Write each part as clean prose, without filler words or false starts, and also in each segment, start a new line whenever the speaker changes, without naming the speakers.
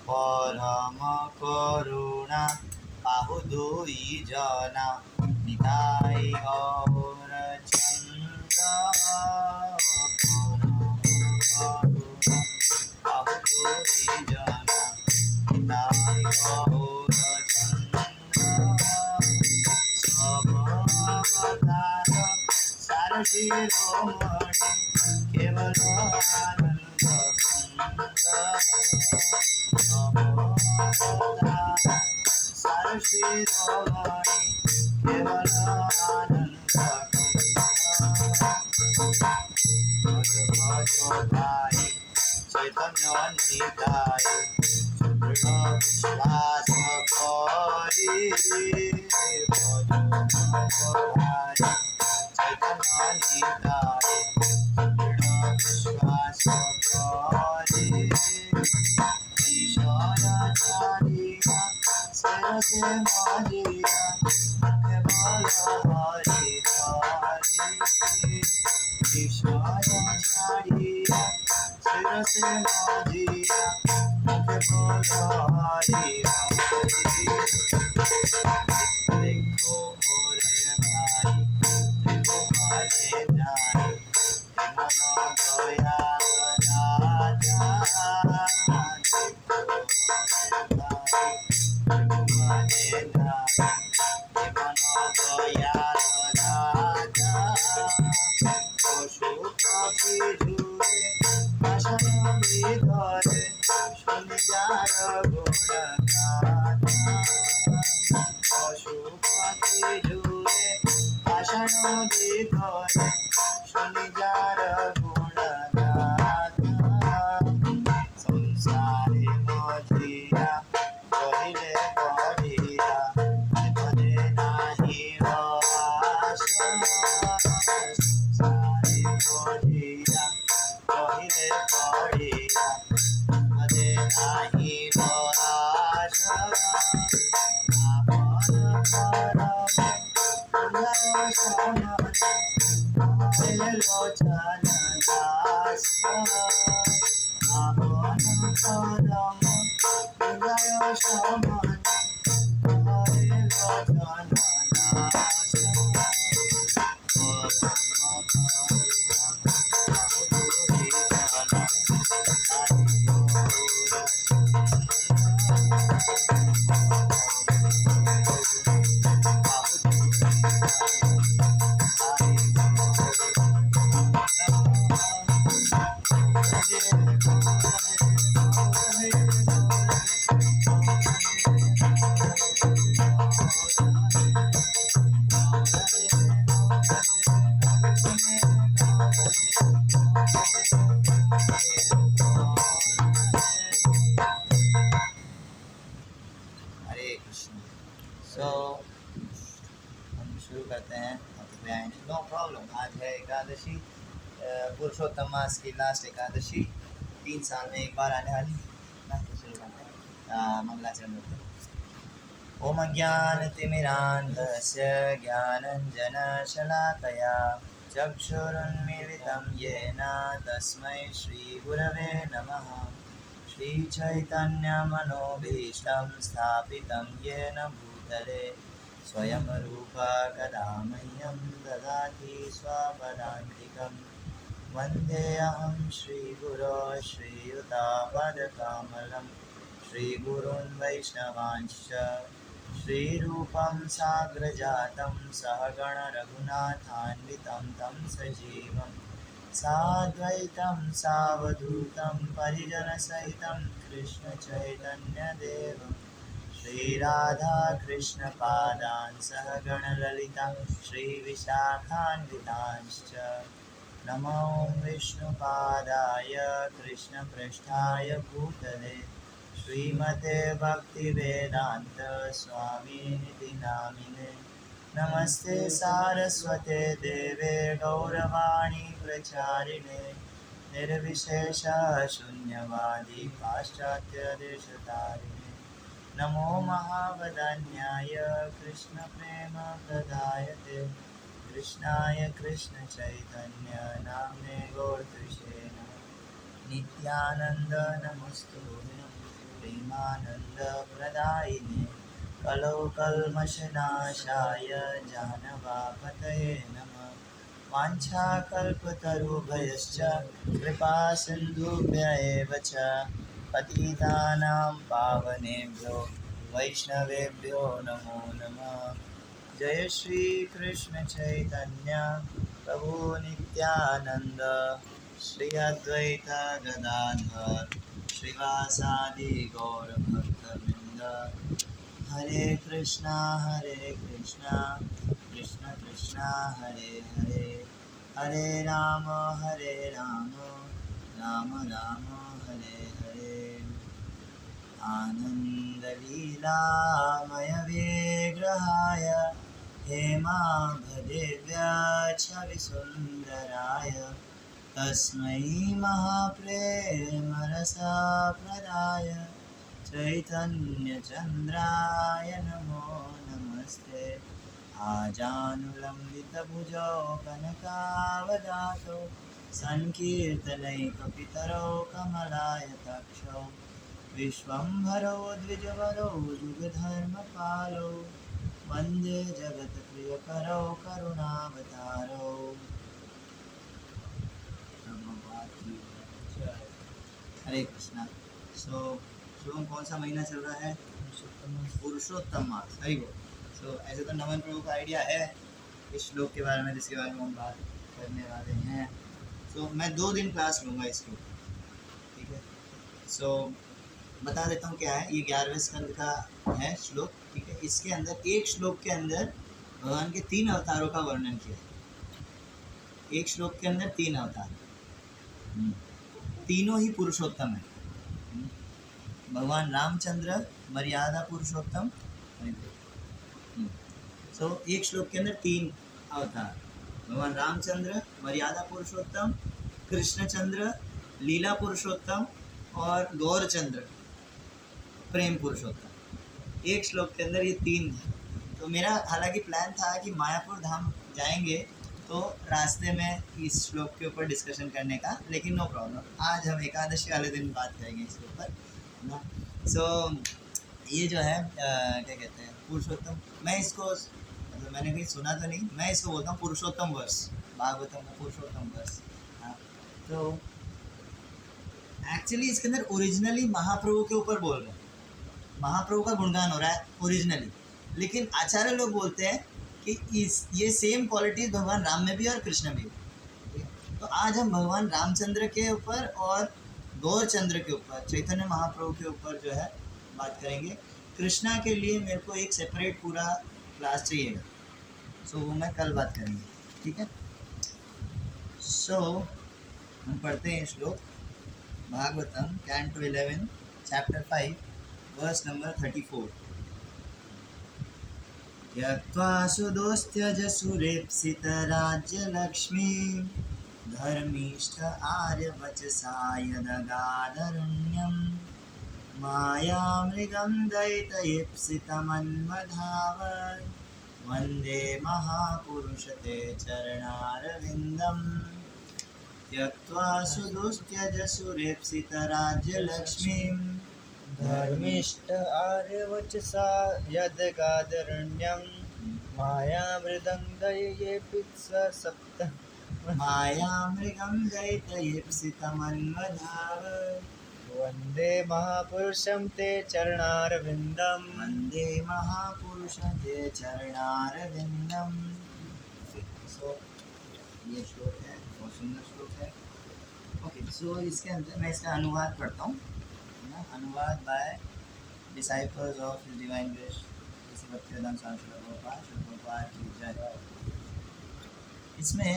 परम करुणा बाहु दुई जना निताई गौर चंद्र परम करुणा बाहु दुई जना निताई गौर चंद्र सब अवतार सार शिरोमणि केवल आनंद सार शिरोमणि केवल आनंद भजोदाय चैतन्य निताय सुदृढ़ विश्वास करी भजोदाय चैतन्य निताय सुदृढ़ विश्वास करी ईश्वराचार्य सरसे मजिया केवल हरि हरि ईश्वराचार्य सरसे मजिया केवल हरि हरि देखो रे भाई देखो भले जाए मन दया राजा পশু পাখি জুড়ে ভাষণ বিধরে শুনি যার গুণগান পশু পাখি জুড়ে ভাষণ বিধরে শুনি যার গুণগান সংসারে মজিয়া কহিলে পড়িয়া মনে নাহি আশা সংসারে মজিয়া কহিলে পড়িয়া মনে নাহি আশা আপন পরম পুণ্য সমানে লোচন দাস আপন পরম হৃদয় সমানে লোচন দাস পরম করুণা বাহুদুরি জনা हरे कृष्ण। सो हम शुरू करते हैं। No problem. आज है एकादशी, पुरुषोत्तम मास की लास्ट एकादशी, 3 साल में एक बार आने वाली। तो शुरू करते हैं। मंगलाचरण करते हैं। ओम अज्ञानतिमिरान्धस्य ज्ञानञ्जनशलाकया चक्षुरुन्मीलितं येन तस्मै श्रीगुरवे नमः। श्रीचैतन्यमनोभीष्टं स्थापितं येन भूतले स्वयं रूपा कदा मह्यं ददाति स्वपदान्तिकं। वन्देऽहं श्रीगुरो श्रीयुतापदकमलं श्रीगुरून् वैष्णवांश्च श्रीरूपं साग्रजातं सहगण रघुनाथान्वितं तं सजीवं साद्वैतं सावधूतं परिजनसहितं कृष्णचैतन्यदेवं श्रीराधाकृष्णपादान् सहगणललिता श्रीविशाखान्वितांश्च। नमो विष्णुपादाय कृष्णपृष्ठाय भूतले श्रीमते भक्तिवेदान्त स्वामिनिति नामिने। नमस्ते सारस्वते देवे गौरवाणी प्रचारिणे निर्विशेष शून्यवादी पाश्चात्यदेशतारिणे। नमो महावदन्याय कृष्णप्रेम प्रदायते कृष्णाय कृष्णचैतन्य नाम्ने गौरतुषे नमः। नित्यानंद नमस्तुभ्यं प्रेमानंद प्रदायिने कलौ कल्मषनाशाय जानवापतये नमः वाञ्छाकल्पतरुभयश्च कृपा सिन्धुभ्य एव च पतितानां पावनेभ्यो वैष्णवेभ्यो नमो नमः। जय श्री कृष्ण चैतन्य प्रभु नित्यानंद श्री अद्वैत गदाधर श्रीवासादि गौर भक्तवृंद। हरे कृष्णा कृष्ण कृष्णा हरे हरे, हरे राम राम राम हरे हरे। आनन्दलीलामय विग्रहाय हेमाभदेव्यच्छविसुन्दराय तस्मै महाप्रेमरसाप्रदाय चैतन्यचन्द्राय नमो नमस्ते। आजानुलम्बितभुजौ कनकावदातौ सङ्कीर्तनैकपितरौ कमलायताक्षौ विश्वम्भरौ द्विजवरौ युगधर्मपालौ वन्दे जगत्प्रियकरौ करुणावतारौ। हरे कृष्णा। सो शुभम कौन सा महीना चल रहा है? पुरुषोत्तम मास। हरि बोल। सो ऐसे तो नमन प्रभु का आइडिया है इस श्लोक के बारे में जिसके बारे में हम बात करने वाले हैं। सो मैं 2 दिन क्लास लूँगा इस श्लोक, ठीक है। सो बता देता हूँ क्या है। ये 11वें स्कंद का है श्लोक, ठीक है। इसके अंदर एक श्लोक के अंदर भगवान के 3 अवतारों का वर्णन किया है। एक श्लोक के अंदर 3 अवतार, तीनों ही पुरुषोत्तम है। भगवान रामचंद्र मर्यादा पुरुषोत्तम। सो एक श्लोक के अंदर 3 अवतार, भगवान रामचंद्र मर्यादा पुरुषोत्तम, कृष्णचंद्र लीला पुरुषोत्तम और गौरचंद्र प्रेम पुरुषोत्तम। एक श्लोक के अंदर ये 3 थे। तो मेरा हालांकि प्लान था कि मायापुर धाम जाएंगे तो रास्ते में इस श्लोक के ऊपर डिस्कशन करने का, लेकिन नो प्रॉब्लम, आज हम एकादशी वाले दिन बात करेंगे इसके ऊपर ना। सो ये जो है क्या कहते हैं पुरुषोत्तम, मैं इसको मतलब मैंने कहीं सुना तो नहीं, मैं इसको बोलता हूँ पुरुषोत्तम वर्ष, भागवतम का पुरुषोत्तम वर्ष। हाँ, तो एक्चुअली इसके अंदर ओरिजिनली महाप्रभु के ऊपर बोल रहे हैं, महाप्रभु का गुणगान हो रहा है ओरिजिनली, लेकिन आचार्य लोग बोलते हैं कि ये सेम क्वालिटी भगवान राम में भी और कृष्ण में भी। तो आज हम भगवान रामचंद्र के ऊपर और गौरचंद्र के ऊपर, चैतन्य महाप्रभु के ऊपर जो है बात करेंगे। कृष्णा के लिए मेरे को एक सेपरेट पूरा क्लास चाहिएगा, सो वो मैं कल बात करेंगे, ठीक है। सो हम पढ़ते हैं श्लोक Bhagavatam canto 11 chapter 5 verse number 34। यत्वा सुदोस्त्यजसुरेप्सितराज्यलक्ष्मीं धर्मिष्ठ आर्यवचसा यदगादरण्यं मायामृगं दैतयीप्सितमन्वधावत् वन्दे महापुरुषते चरणारविन्दम्। त्यक्त्वा सुदुस्त्यजसुरेप्सितराज्यलक्ष्मीं
धर्मिष्ठ आर्यवचसा यदगादरण्यं मायामृदङ्गयेऽपित्सप्त
मायामृगं दैतयीप्सितमन्वधावत्
वन्दे महापुरुषं ते चरणारविन्दम्।
वन्दे महापुरुषं ते चरणारविन्दम्। सो ये श्लोक है, बहुत सुंदर श्लोक है। ओके, सो इसके अंदर मैं इसका अनुवाद पढ़ता हूँ। अनुवाद by disciples of divine grace Shri Bhaktivedanta Swami Srila Prabhupada की जय। इसमें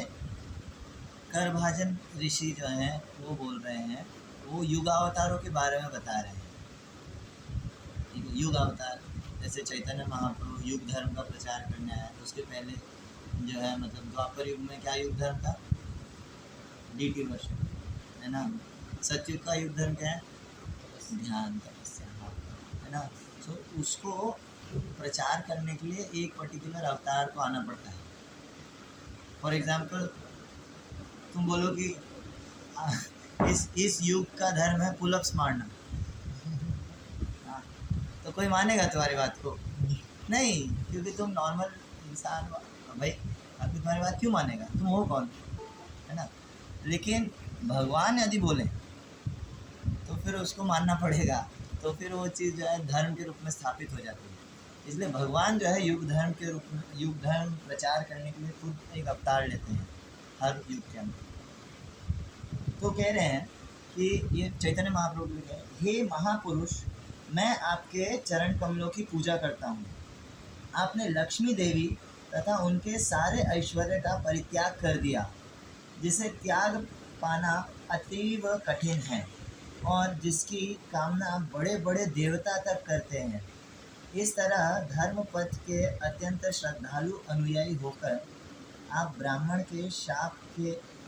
करभाजन ऋषि जो हैं वो बोल रहे हैं, वो युगावतारों के बारे में बता रहे हैं। युग अवतार जैसे चैतन्य महाप्रभु युग धर्म का प्रचार करने आया, तो उसके पहले जो है मतलब द्वापर युग में क्या युग धर्म था? डीटी वर्षन है ना। सतयुग का युग धर्म क्या है? ध्यान तपस्या है ना। तो उसको प्रचार करने के लिए एक पर्टिकुलर अवतार को आना पड़ता है। फॉर एग्जाम्पल तुम बोलो कि इस युग का धर्म है पुलअप्स मारना। हाँ, तो कोई मानेगा तुम्हारी बात को? नहीं, क्योंकि तुम नॉर्मल इंसान हो भाई, आदमी तुम्हारी बात क्यों मानेगा? तुम हो कौन, है ना? लेकिन भगवान यदि बोले तो फिर उसको मानना पड़ेगा, तो फिर वो चीज़ जो है धर्म के रूप में स्थापित हो जाती है। इसलिए भगवान जो है युग धर्म के रूप में, युग धर्म प्रचार करने के लिए खुद एक अवतार लेते हैं हर युग के अंदर। तो कह रहे हैं कि ये चैतन्य महाप्रभु लिखे, हे महापुरुष, मैं आपके चरण कमलों की पूजा करता हूँ। आपने लक्ष्मी देवी तथा उनके सारे ऐश्वर्य का परित्याग कर दिया, जिसे त्याग पाना अतीव कठिन है और जिसकी कामना बड़े बड़े देवता तक करते हैं। इस तरह धर्म पथ के अत्यंत श्रद्धालु अनुयायी होकर आप ब्राह्मण के शाप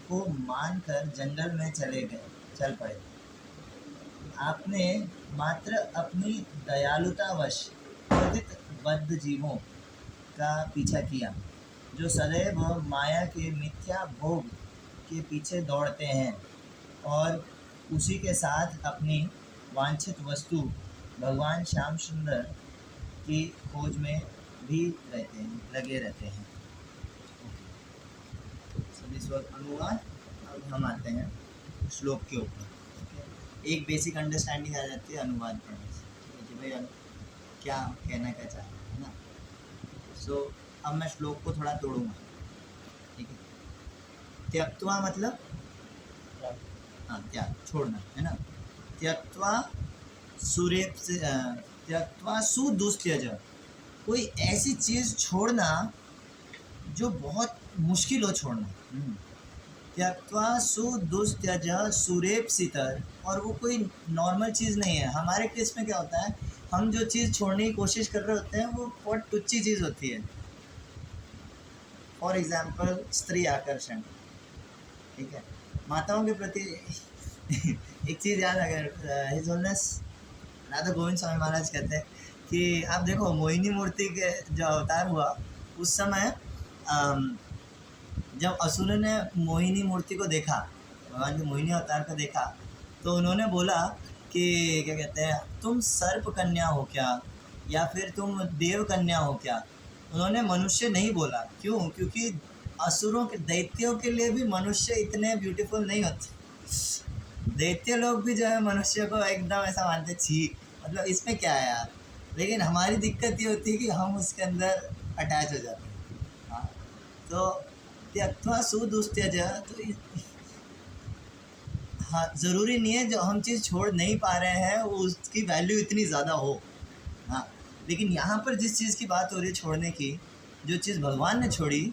को मानकर जंगल में चल पड़े। आपने मात्र अपनी दयालुतावश क्रोधित बद्ध जीवों का पीछा किया, जो सदैव माया के मिथ्या भोग के पीछे दौड़ते हैं और उसी के साथ अपनी वांछित वस्तु भगवान श्याम सुंदर की खोज में भी लगे रहते हैं। सभी स्वर अनुवाद। अब हम आते हैं श्लोक के ऊपर। एक बेसिक अंडरस्टैंडिंग आ जाती है अनुवाद करने से कि भाई क्या कहना क्या चाह रहे हैं ना। सो अब मैं श्लोक को थोड़ा तोड़ूंगा, ठीक है। त्यक्त्वा मतलब हाँ त्याग, छोड़ना, है ना। त्यक्त्वा त्यक्त्वा सुदुस्त्यज, कोई ऐसी चीज़ छोड़ना जो बहुत मुश्किल हो छोड़ना। त्यक्त्वा सुदुस्त्यज सुरेप्सितर, और वो कोई नॉर्मल चीज़ नहीं है। हमारे केस में क्या होता है, हम जो चीज़ छोड़ने की कोशिश कर रहे होते हैं वो बहुत टुच्ची चीज़ होती है। फॉर एग्जाम्पल स्त्री आकर्षण, ठीक है। माताओं के प्रति एक चीज़ याद, अगर हिज होलनेस राधा गोविंद स्वामी महाराज कहते हैं कि आप देखो मोहिनी मूर्ति के जो अवतार हुआ उस समय जब असुर ने मोहिनी मूर्ति को देखा, भगवान के मोहिनी अवतार को देखा, तो उन्होंने बोला कि क्या कहते हैं, तुम सर्प कन्या हो क्या, या फिर तुम देव कन्या हो क्या। उन्होंने मनुष्य नहीं बोला। क्यों? क्योंकि असुरों के, दैत्यों के लिए भी मनुष्य इतने ब्यूटीफुल नहीं होते। दैत्य लोग भी जो है मनुष्य को एकदम ऐसा मानते, छी मतलब इसमें क्या है यार। लेकिन हमारी दिक्कत ये होती है कि हम उसके अंदर अटैच हो जाते हैं। हाँ, तो त्यक्त्वा सुदुस्त्यज, तो हाँ, ज़रूरी नहीं है जो हम चीज़ छोड़ नहीं पा रहे हैं वो उसकी वैल्यू इतनी ज़्यादा हो। हाँ, लेकिन यहाँ पर जिस चीज़ की बात हो रही है छोड़ने की, जो चीज़ भगवान ने छोड़ी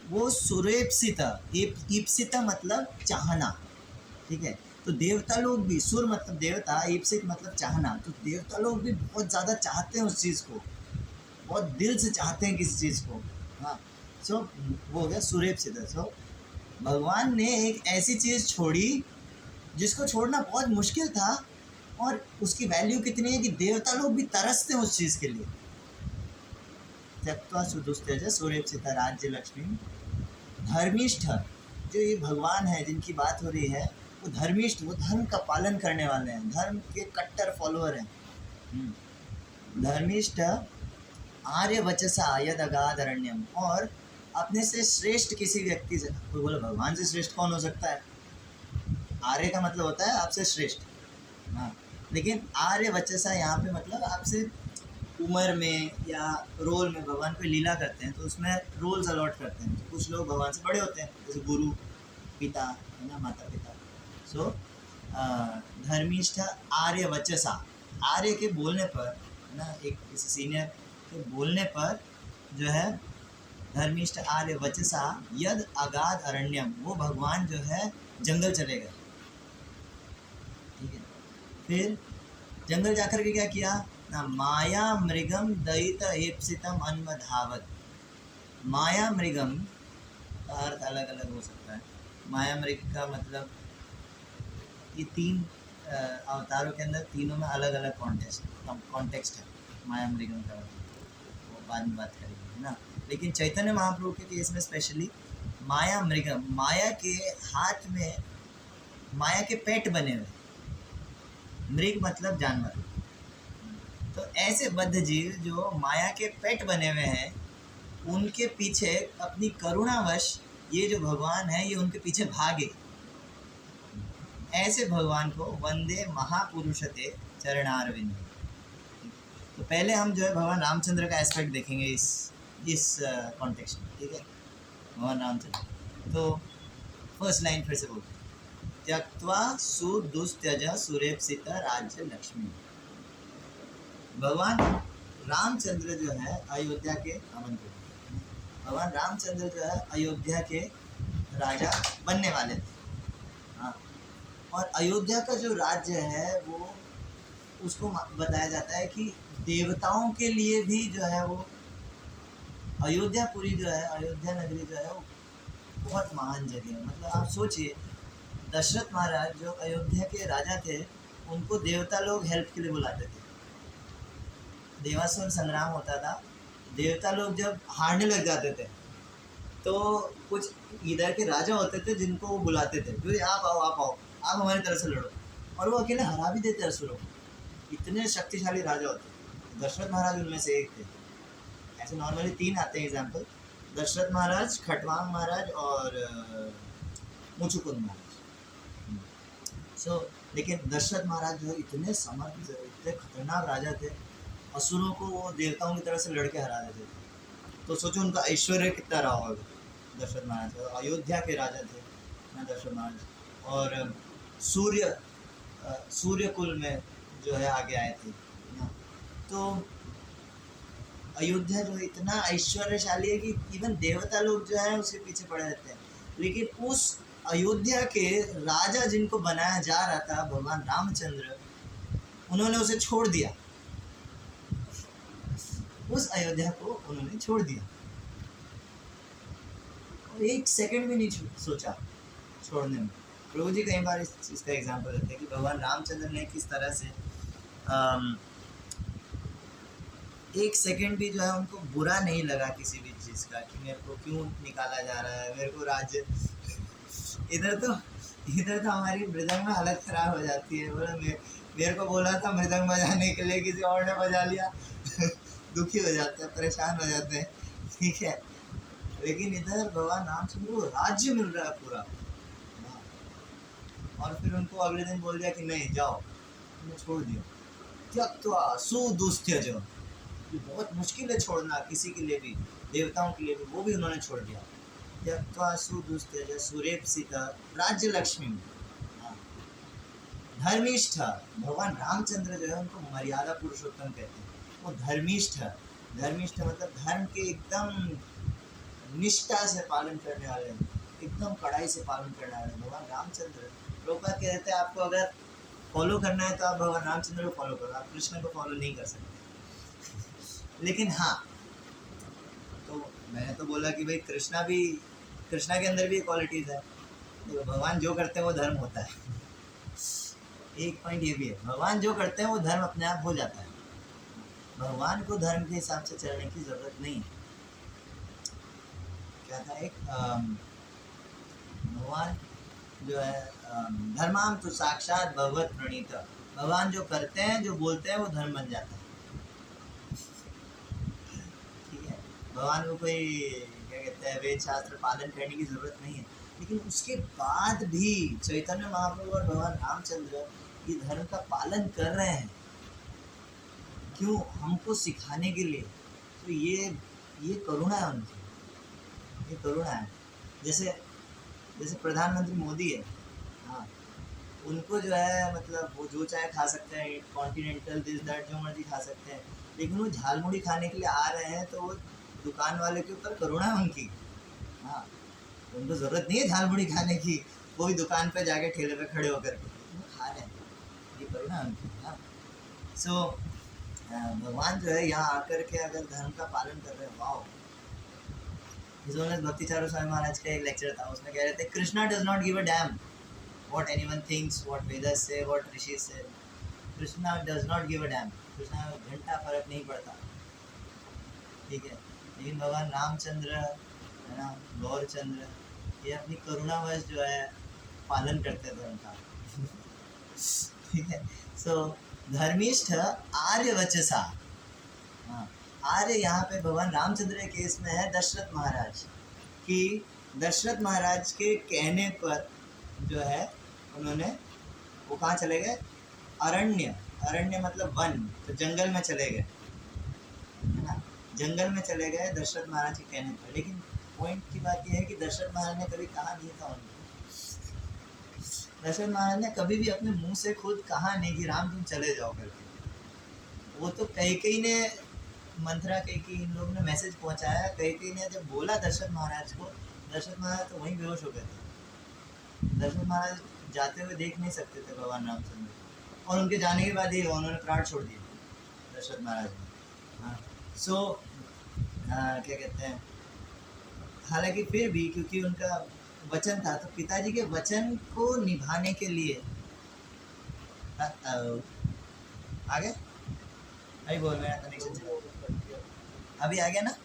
वो सुरेप्सिता। ईप्सिता मतलब चाहना, ठीक है। तो देवता लोग भी, सुर मतलब देवता, ईप्सित मतलब चाहना, तो देवता लोग भी बहुत ज़्यादा चाहते हैं उस चीज़ को, बहुत दिल से चाहते हैं किसी चीज़ को। हाँ, सो वो हो गया सुरेप्सिता। सो भगवान ने एक ऐसी चीज़ छोड़ी जिसको छोड़ना बहुत मुश्किल था, और उसकी वैल्यू कितनी है कि देवता लोग भी तरसते हैं उस चीज़ के लिए। त्यक्त्वा सुदुस्त्यज सूर्यप्सिता राज्य लक्ष्मी, धर्मिष्ठ, जो ये भगवान है जिनकी बात हो रही है वो धर्मिष्ठ, वो धर्म का पालन करने वाले हैं, धर्म के कट्टर फॉलोअर हैं। धर्मिष्ठ आर्य वचसा यद अगाधरण्यम, और अपने से श्रेष्ठ किसी व्यक्ति से, कोई बोले भगवान से श्रेष्ठ कौन हो सकता है। आर्य का मतलब होता है आपसे श्रेष्ठ। हाँ, लेकिन आर्य वचसा यहाँ पे मतलब आपसे उम्र में या रोल में, भगवान कोई लीला करते हैं तो उसमें रोल्स अलॉट करते हैं। तो कुछ लोग भगवान से बड़े होते हैं, जैसे गुरु, पिता, है ना, माता पिता। सो धर्मिष्ठ आर्य वचसा, आर्य के बोलने पर, है ना, एक किसी सीनियर के बोलने पर जो है धर्मिष्ठ आर्य वचसा यद अगाध अरण्यम, वो भगवान जो है जंगल चले गए, ठीक है। फिर जंगल जाकर के क्या किया ना, माया मृगम दयित एप्सितम अन्वधावत। माया मृगम का अर्थ अलग अलग हो सकता है। माया मृग का मतलब ये तीन अवतारों के अंदर तीनों में अलग अलग कॉन्टेक्स्ट है माया मृगम का, वो बाद में बात करेंगे, है ना। लेकिन चैतन्य महाप्रभु के केस में स्पेशली माया मृगम, माया के हाथ में माया के पेट बने हुए, मृग मतलब जानवर। तो ऐसे बद्ध जीव जो माया के पेट बने हुए हैं, उनके पीछे अपनी करुणावश ये जो भगवान है ये उनके पीछे भागे। ऐसे भगवान को वंदे महापुरुषते चरणारविंद। तो पहले हम जो है भगवान रामचंद्र का एस्पेक्ट देखेंगे इस कॉन्टेक्स्ट में, ठीक है। भगवान रामचंद्र, तो फर्स्ट लाइन फिर से बोलते, त्यक्त्वा सुदुस्त्यज सुरेप्सित राज्य लक्ष्मी। भगवान रामचंद्र जो है अयोध्या के भगवान रामचंद्र जो है अयोध्या के राजा बनने वाले थे। हाँ, और अयोध्या का जो राज्य है वो उसको बताया जाता है कि देवताओं के लिए भी जो है वो अयोध्यापुरी जो है, अयोध्या नगरी जो है वो बहुत महान जगह है। मतलब आप सोचिए, दशरथ महाराज जो अयोध्या के राजा थे, उनको देवता लोग हेल्प के लिए बुलाते थे। देवासुर संग्राम होता था, देवता लोग जब हारने लग जाते थे तो कुछ इधर के राजा होते थे जिनको वो बुलाते थे, जो आप आओ आप हमारी तरफ से लड़ो, और वो अकेले हरा भी देते असुरों को। इतने शक्तिशाली राजा होते। दशरथ महाराज उनमें से एक थे। ऐसे नॉर्मली 3 आते हैं एग्जाम्पल, दशरथ महाराज, खटवांग महाराज और मुचुकुंद महाराज। लेकिन दशरथ महाराज जो इतने समर्थ, इतने खतरनाक राजा थे, असुरों को वो देवताओं की तरफ से लड़के हरा देते थे। तो सोचो उनका ऐश्वर्य कितना रहा होगा। दशरथ महाराज अयोध्या के राजा थे ना दशरथ महाराज, और सूर्य कुल में जो है आगे आए थे ना। तो अयोध्या जो इतना ऐश्वर्यशाली है कि इवन देवता लोग जो है उसके पीछे पड़े रहते हैं। लेकिन उस अयोध्या के राजा जिनको बनाया जा रहा था भगवान रामचंद्र, उन्होंने उसे छोड़ दिया। उस अयोध्या को उन्होंने छोड़ दिया, और 1 सेकंड भी नहीं सोचा छोड़ने में। प्रभु जी कई बार इसका एग्जाम्पल देते हैं कि भगवान रामचंद्र ने किस तरह से 1 सेकंड भी जो है उनको बुरा नहीं लगा किसी भी चीज़ का, कि मेरे को क्यों निकाला जा रहा है, मेरे को राज्य। इधर तो हमारी मृदंग में हालत ख़राब हो जाती है। बोला मेरे को बोला था मृदंग बजाने के लिए, किसी और ने बजा लिया। दुखी हो जाते हैं, परेशान हो जाते हैं, ठीक है। लेकिन इधर भगवान रामचंद्र को राज्य मिल रहा है पूरा, और फिर उनको अगले दिन बोल दिया कि नहीं जाओ, उन्हें छोड़ दिया। त्यक्त्वा सुदुस्त्यज, ये बहुत मुश्किल है छोड़ना किसी के लिए भी, देवताओं के लिए भी, वो भी उन्होंने छोड़ दिया। त्यक्त्वा सुदुस्त्यज सुरेप्सित राज्य लक्ष्मी। धर्मिष्ठ, भगवान रामचंद्र जो है उनको मर्यादा पुरुषोत्तम कहते हैं। वो धर्मिष्ठ मतलब धर्म के एकदम निष्ठा से पालन करने वाले, एकदम कड़ाई से पालन करने वाले भगवान रामचंद्र। लोग कहते हैं आपको अगर फॉलो करना है तो आप भगवान रामचंद्र को फॉलो करो, आप कृष्ण को फॉलो नहीं कर सकते। लेकिन हाँ, तो मैंने तो बोला कि भाई कृष्णा के अंदर भी क्वालिटीज़ है। तो भगवान जो करते हैं वो धर्म होता है। एक पॉइंट ये भी है, भगवान जो करते हैं वो धर्म अपने आप हो जाता है। भगवान को धर्म के हिसाब से चलने की ज़रूरत नहीं है। क्या था एक भगवान जो है धर्माम तो साक्षात भगवत प्रणीत। भगवान जो करते हैं, जो बोलते हैं, वो धर्म बन जाता है, ठीक है। भगवान को कोई क्या कहते हैं वेद शास्त्र पालन करने की ज़रूरत नहीं है। लेकिन उसके बाद भी चैतन्य महाप्रभु और भगवान रामचंद्र ये धर्म का पालन कर रहे हैं, क्यों? हमको सिखाने के लिए। तो ये करुणा है उनकी, ये करुणा है। जैसे प्रधानमंत्री मोदी है, हाँ, उनको जो है मतलब वो जो चाहे खा सकते हैं, कॉन्टिनेंटल दिस दैट जो मर्जी खा सकते हैं, लेकिन वो झालमुड़ी खाने के लिए आ रहे हैं तो वो दुकान वाले के ऊपर करुणा है उनकी। हाँ, उनको ज़रूरत नहीं है झालमुड़ी खाने की, वो भी दुकान पे जाके ठेले पे खड़े होकर के वो खा रहे हैं, ये करुणा है उनकी। हाँ, सो भगवान जो है यहाँ आकर के अगर धर्म का पालन कर रहे हैं, वाओ। भक्ति चारू स्वामी महाराज का एक लेक्चर था, उसमें कह रहे थे Krishna does not give a dam what anyone thinks, what वेदर्स से, व्हाट ऋषि से। Krishna does not give a dam, Krishna घंटा फर्क नहीं पड़ता, ठीक है। लेकिन भगवान रामचंद्र है ना, गौरचंद्र, ये अपनी करुणावश जो है पालन करते धर्म का। ठीक है। सो धर्मिष्ठ आर्यवचसा। हाँ, आर्य यहाँ पे भगवान रामचंद्र के केस में है दशरथ महाराज कि दशरथ महाराज के कहने पर जो है उन्होंने वो कहाँ चले गए, अरण्य, अरण्य मतलब वन, तो जंगल में चले गए, है ना, जंगल में चले गए दशरथ महाराज के कहने पर। लेकिन पॉइंट की बात यह है कि दशरथ महाराज ने कभी कहा नहीं था उनको, दशरथ महाराज ने कभी भी अपने मुंह से खुद कहा नहीं कि राम तुम चले जाओ करके। वो तो कैकेयी ने, मंथरा कैकेयी, इन लोगों ने मैसेज पहुंचाया, कैकेयी ने जब बोला दशरथ महाराज को, दशरथ महाराज तो वहीं बेहोश हो गए थे। दशरथ महाराज जाते हुए देख नहीं सकते थे भगवान रामचंद्र, और उनके जाने के बाद ही उन्होंने प्राण छोड़ दिए दशरथ महाराज ने। हाँ, सो क्या कहते हैं, हालांकि फिर भी क्योंकि उनका वचन था, तो पिताजी के वचन को निभाने के लिए आगे अभी बोल, मेरा कनेक्शन अभी आ गया ना।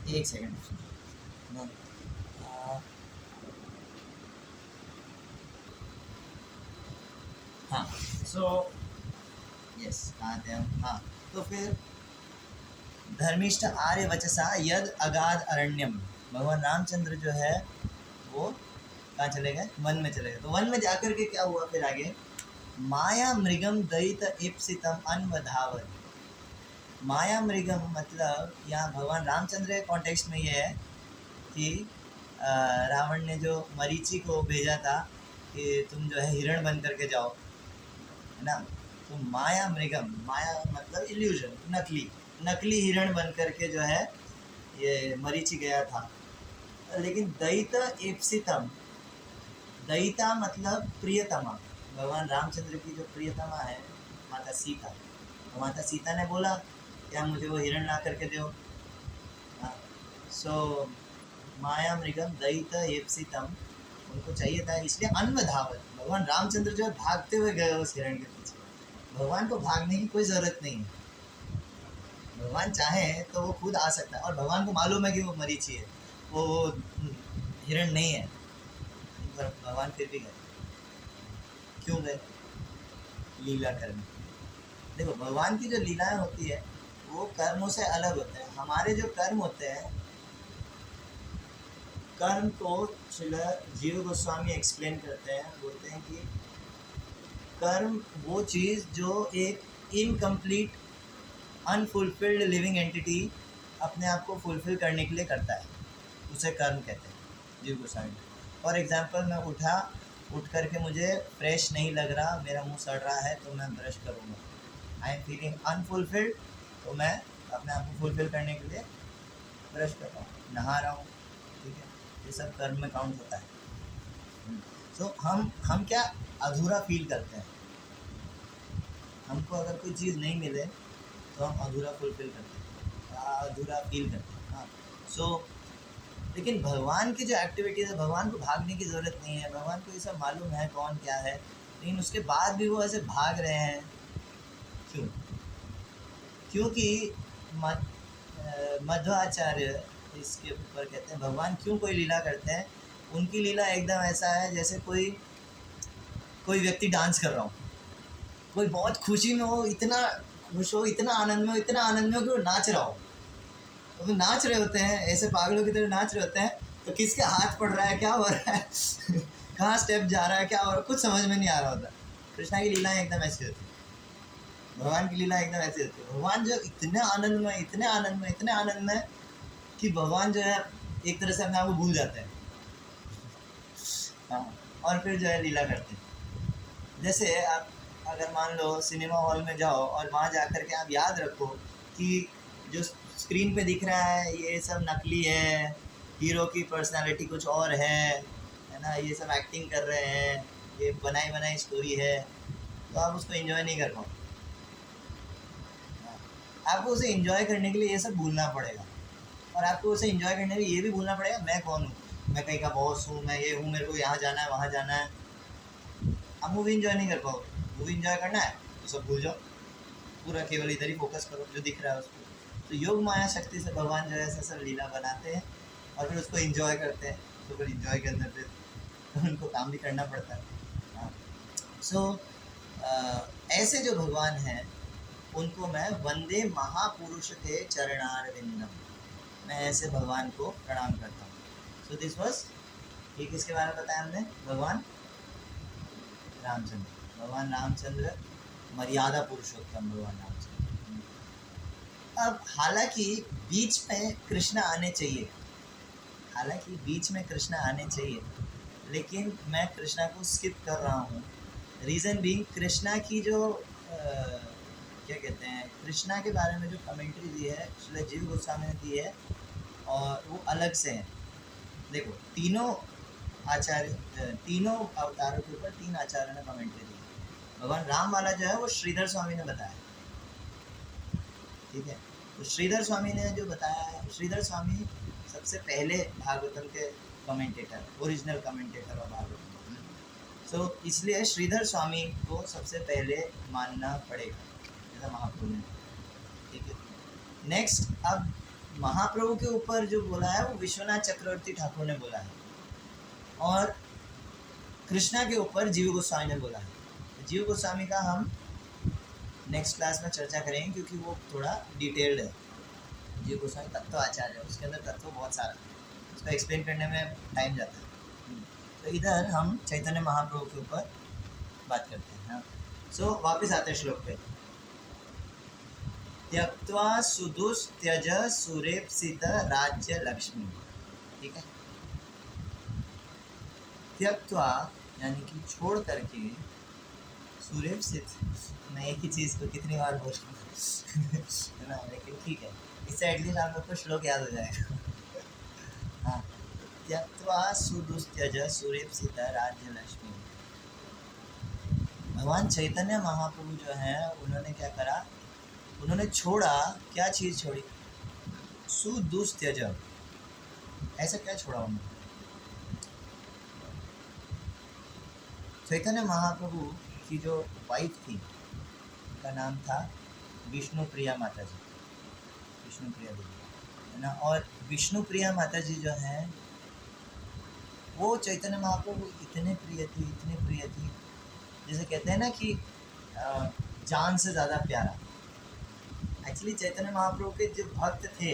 एक सेकंड, हाँ, सो यस, कहाँ थे हम, हाँ, तो फिर धर्मिष्ठ आर्य वचसा यद अगाध अरण्यम, भगवान रामचंद्र जो है वो कहाँ चले गए, वन में चले गए। तो वन में जाकर के क्या हुआ फिर आगे, माया मृगम दयित इप्सितम अन्वधावत। माया मृगम मतलब यहाँ भगवान रामचंद्र के कॉन्टेक्स्ट में ये है कि रावण ने जो मरीचि को भेजा था कि तुम जो है हिरण बन करके जाओ, है ना, तो माया मृगम, माया मतलब इल्यूजन, नकली, नकली हिरण बन करके जो है ये मरीचि गया था। लेकिन दयिता एप्सितम, दयिता मतलब प्रियतमा, भगवान रामचंद्र की जो प्रियतमा है माता सीता, तो माता सीता ने बोला क्या मुझे वो हिरण ला करके दो। सो माया मृगम दयिता एप्सितम, उनको चाहिए था, इसलिए अन्वधावत, भगवान रामचंद्र जो है भागते हुए गए उस हिरण के पीछे। भगवान को भागने की कोई ज़रूरत नहीं है, भगवान चाहे तो वो खुद आ सकता है, और भगवान को मालूम है कि वो मरीचि है, वो हिरण नहीं है, पर भगवान फिर भी गए। क्यों गए, लीला करने। देखो भगवान की जो लीलाएं होती है वो कर्मों से अलग होते हैं। हमारे जो कर्म होते हैं, कर्म को श्रील जीव गोस्वामी एक्सप्लेन करते हैं, बोलते हैं कि कर्म वो चीज़ जो एक इनकम्प्लीट अनफुलफिल्ड लिविंग एंटिटी अपने आप को फुलफिल करने के लिए करता है, उसे कर्म कहते हैं जीव गोस्वामी। फॉर एग्जांपल, मैं उठ करके मुझे फ्रेश नहीं लग रहा, मेरा मुंह सड़ रहा है, तो मैं ब्रश करूँगा, आई एम फीलिंग अनफुलफिल्ड, तो मैं अपने आप को फुलफिल करने के लिए ब्रश कर रहा हूँ, नहा रहा हूँ, ठीक है, ये सब कर्म में काउंट होता है। तो हम क्या अधूरा फील करते हैं, हमको अगर कोई चीज़ नहीं मिले तो हम अधूरा फुलफिल करते हैं, अधूरा फील करते हैं। हाँ, सो लेकिन भगवान की जो एक्टिविटीज़ है, भगवान को भागने की ज़रूरत नहीं है, भगवान को ये सब मालूम है कौन क्या है, लेकिन उसके बाद भी वो ऐसे भाग रहे हैं। क्यों? क्योंकि मध्वाचार्य इसके ऊपर कहते हैं भगवान क्यों कोई लीला करते हैं, उनकी लीला एकदम ऐसा है जैसे कोई व्यक्ति डांस कर रहा हो, कोई बहुत खुशी में हो, इतना खुश हो, इतना आनंद में हो, इतना आनंद में हो कि वो नाच रहा हो, तो वो नाच रहे होते हैं, ऐसे पागलों की तरह नाच रहे होते हैं, तो किसके हाथ पड़ रहा है, क्या हो रहा है कहाँ स्टेप जा रहा है, क्या हो रहा है, कुछ समझ में नहीं आ रहा होता। कृष्णा की लीलाएं एकदम ऐसी होती है, भगवान की लीला एकदम ऐसी होती है। भगवान जो इतने आनंद में, इतने आनंद में, इतने आनंद में कि भगवान जो है एक तरह से अपने आप को भूल जाते हैं। हाँ, और फिर जो है लीला करते हैं। जैसे आप अगर मान लो सिनेमा हॉल में जाओ और वहाँ जा कर के आप याद रखो कि जो स्क्रीन पे दिख रहा है ये सब नकली है, हीरो की पर्सनालिटी कुछ और है ना, ये सब एक्टिंग कर रहे हैं, ये बनाई बनाई स्टोरी है, तो आप उसको एंजॉय नहीं कर पाओ। आपको उसे एंजॉय करने के लिए ये सब भूलना पड़ेगा, और आपको उसे एंजॉय करने के लिए ये भी भूलना पड़ेगा मैं कौन हूँ, मैं कहीं का बॉस हूँ, मैं ये हूँ, मेरे को यहाँ जाना है, वहाँ जाना है। आप मूवी एंजॉय नहीं कर पाओगे। मूवी एंजॉय करना है तो सब भूल जाओ, पूरा केवल इधर ही फोकस करो जो दिख रहा है उसको, तो योग माया शक्ति से भगवान जो है ऐसा सब लीला बनाते हैं और फिर उसको एंजॉय करते हैं। तो फिर एंजॉय करने फिर उनको काम भी करना पड़ता है। हाँ, सो ऐसे जो भगवान हैं उनको मैं वंदे महापुरुष के चरणारविंदम, मैं ऐसे भगवान को प्रणाम करता हूँ। सो दिस वॉज, ये किसके बारे में बताया हमने? भगवान रामचंद्र। भगवान रामचंद्र मर्यादा पुरुषोत्तम भगवान रामचंद्र। अब हालांकि बीच में कृष्ण आने चाहिए, हालांकि बीच में कृष्ण आने चाहिए, लेकिन मैं कृष्णा को स्किप कर रहा हूँ। रीज़न बीइंग, कृष्णा की जो क्या कहते हैं, कृष्णा के बारे में जो कमेंट्री दी है श्रील जीव गोस्वामी ने दी है और वो अलग से है। देखो, तीनों आचार्य, तीनों अवतारों के ऊपर तीन आचार्यों ने कमेंट्री दी है। भगवान राम वाला जो है वो श्रीधर स्वामी ने बताया, ठीक है। तो श्रीधर स्वामी ने जो बताया है, श्रीधर स्वामी सबसे पहले भागवतम के कमेंटेटर, ओरिजिनल कमेंटेटर और भागवतम। सो इसलिए श्रीधर स्वामी को सबसे पहले मानना पड़ेगा, जैसा महाप्रभु ने, ठीक है। नेक्स्ट, अब महाप्रभु के ऊपर जो बोला है वो विश्वनाथ चक्रवर्ती ठाकुर ने बोला है और कृष्णा के ऊपर जीव गोस्वामी ने बोला है। जीव गोस्वामी का हम नेक्स्ट क्लास में चर्चा करेंगे क्योंकि वो थोड़ा डिटेल्ड है। जीव गोस्वामी तत्व आचार्य है, उसके अंदर तत्व बहुत सारा, उसका एक्सप्लेन करने में टाइम जाता है। तो इधर हम चैतन्य महाप्रभु के ऊपर बात करते हैं। हाँ, सो वापस आते हैं श्लोक पे। त्यक्त्वा सुदुस्त्यज सुरेप्सित राज्य लक्ष्मी, ठीक है। त्यक्त्वा यानी कि छोड़ करके, सुरेप्सित, मैं एक ही चीज़ को कितनी बार बोल है ना, लेकिन ठीक है, इससे एटलीस्ट आप लोग को श्लोक याद हो जाएगा। हाँ, त्यक्त्वा सुदुस्त्यज सुरेप्सित राज्य लक्ष्मी। भगवान चैतन्य महाप्रभु जो हैं उन्होंने क्या करा, उन्होंने छोड़ा, क्या चीज़ छोड़ी? सुदुस्त्यज, ऐसा क्या छोड़ा उन्होंने? चैतन्य महाप्रभु की जो वाइफ थी उनका नाम था विष्णु प्रिया माता जी, विष्णु प्रिया देवी, है ना। और विष्णु प्रिया माता जी जो हैं वो चैतन्य महाप्रभु इतने प्रिय थी, इतने प्रिय थी, जैसे कहते हैं ना कि जान से ज़्यादा प्यारा। एक्चुअली चैतन्य महाप्रभु के जो भक्त थे,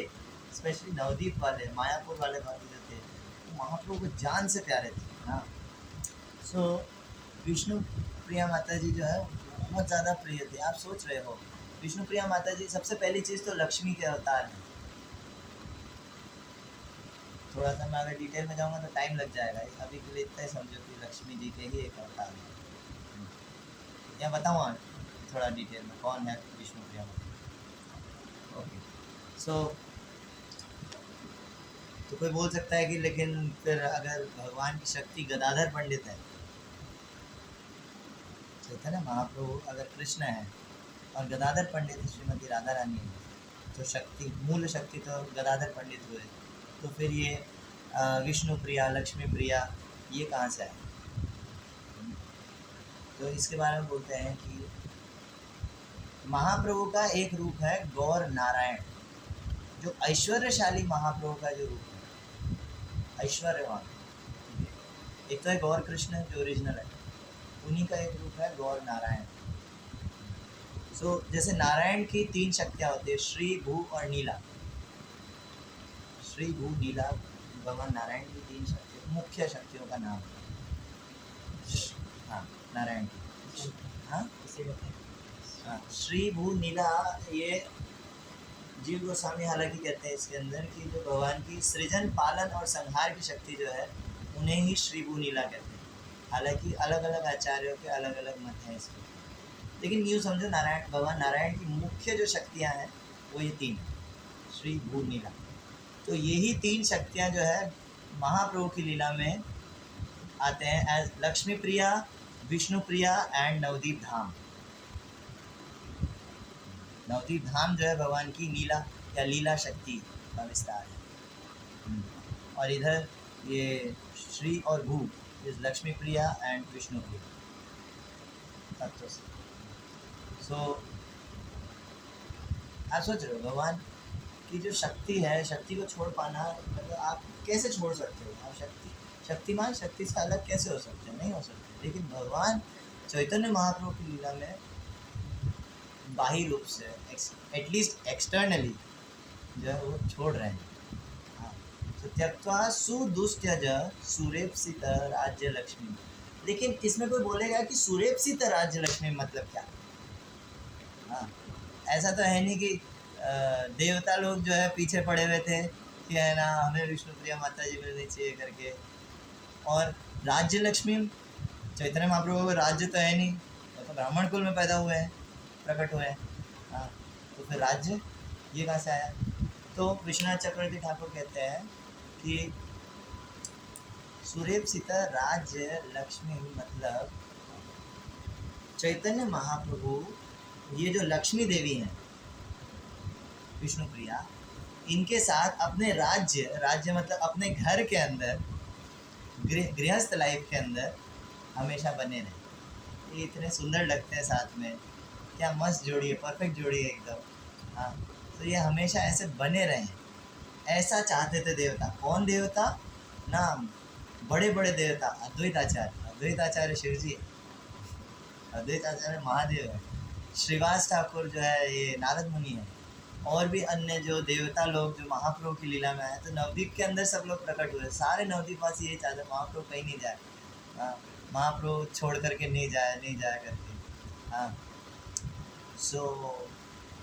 स्पेशली नवदीप वाले, मायापुर वाले भक्त जो थे, वो महाप्रभु को जान से प्यारे थे। हाँ, सो विष्णु प्रिया माता जी जो है बहुत ज़्यादा प्रिय थे। आप सोच रहे हो, विष्णु प्रिया माता जी सबसे पहली चीज़ तो लक्ष्मी के अवतार हैं। थोड़ा सा मैं अगर डिटेल में जाऊँगा तो टाइम लग जाएगा, अभी के लिए इतना ही समझो कि लक्ष्मी जी के ही एक अवतार है। या बताऊँ थोड़ा डिटेल में कौन है विष्णु प्रिया माता? ओके, सो तो कोई बोल सकता है कि लेकिन फिर अगर भगवान की शक्ति गदाधर पंडित है, चैतन्य महाप्रभु अगर कृष्ण है और गदाधर पंडित श्रीमती राधा रानी है, तो शक्ति, मूल शक्ति तो गदाधर पंडित हुए, तो फिर ये विष्णु प्रिया, लक्ष्मी प्रिया, ये कहाँ से आए? तो इसके बारे में बोलते हैं कि महाप्रभु का एक रूप है गौर नारायण, जो ऐश्वर्यशाली महाप्रभु का जो रूप है, ऐश्वर्यवान। एक तो है गौर कृष्ण जो ओरिजिनल है, उन्हीं का एक रूप है गौर नारायण। सो जैसे नारायण की तीन शक्तियाँ होती है, श्री, भू और नीला। श्री, भू, नीला भगवान नारायण की तीन शक्ति, मुख्य शक्तियों का नाम है। हाँ, नारायण की, हाँ, हाँ, श्री, भू, नीला, ये जीव गोस्वामी हालांकि कहते हैं इसके अंदर कि जो भगवान की सृजन, पालन और संहार की शक्ति जो है उन्हें ही श्री, भू, नीला कहते हैं। हालांकि अलग अलग आचार्यों के अलग अलग मत हैं इसके, लेकिन यूँ समझो नारायण, भगवान नारायण की मुख्य जो शक्तियाँ हैं वो ये तीन, श्री, भू, नीला। तो यही तीन शक्तियाँ जो है महाप्रभु की लीला में आते हैं एज लक्ष्मी प्रिया, विष्णु प्रिया एंड नवदीप धाम। नवदीप धाम जो है भगवान की नीला या लीला शक्ति का विस्तार है। और इधर ये श्री और भू इज लक्ष्मी प्रिया एंड विष्णु प्रिया तत्व से। सो आप सोच रहे हो भगवान कि जो शक्ति है, शक्ति को छोड़ पाना मतलब आप कैसे छोड़ सकते हो? आप शक्तिमान शक्ति से अलग कैसे हो सकते हैं? नहीं हो सकते। लेकिन भगवान चैतन्य महाप्रभु की लीला में बाह्य रूप से एटलीस्ट एक्सटर्नली जो है वो छोड़ रहे हैं। हाँ, तो त्यक्त्वा सुदुस्त्यज सुरेप्सित राज्य लक्ष्मी। लेकिन इसमें कोई बोलेगा कि सुरेप्सित राज्य लक्ष्मी मतलब क्या? हाँ, ऐसा तो है नहीं कि देवता लोग जो है पीछे पड़े हुए थे कि है ना हमें विष्णुप्रिया माता जी मिलनी चाहिए करके। और राज्य लक्ष्मी, चैतन्य महाप्रभु को राज्य तो है नहीं, वो तो ब्राह्मण कुल में पैदा हुए हैं, प्रकट हुए हैं। हाँ, तो फिर राज्य ये कहाँ से आया? तो विश्वनाथ चक्रवर्ती ठाकुर कहते हैं कि सुरेप्सित राज्य लक्ष्मी मतलब चैतन्य महाप्रभु, ये जो लक्ष्मी देवी हैं विष्णु प्रिया, इनके साथ अपने राज्य मतलब अपने घर के अंदर गृहस्थ लाइफ के अंदर हमेशा बने रहे। ये इतने सुंदर लगते हैं साथ में, क्या मस्त जोड़ी है, परफेक्ट जोड़ी है एकदम। हाँ, तो ये हमेशा ऐसे बने रहें, ऐसा चाहते थे देवता। कौन देवता? नाम बड़े बड़े देवता, अद्वैत आचार्य शिव जी, अद्वैत आचार्य महादेव है, श्रीवास ठाकुर जो है ये नारद मुनि है, और भी अन्य जो देवता लोग जो महाप्रभु की लीला में आए। तो नवद्वीप के अंदर सब लोग प्रकट हुए, सारे नवद्वीपवासी यही चाहते महाप्रभु कहीं नहीं जाए, महाप्रभु छोड़ करके नहीं जाए करके। हाँ,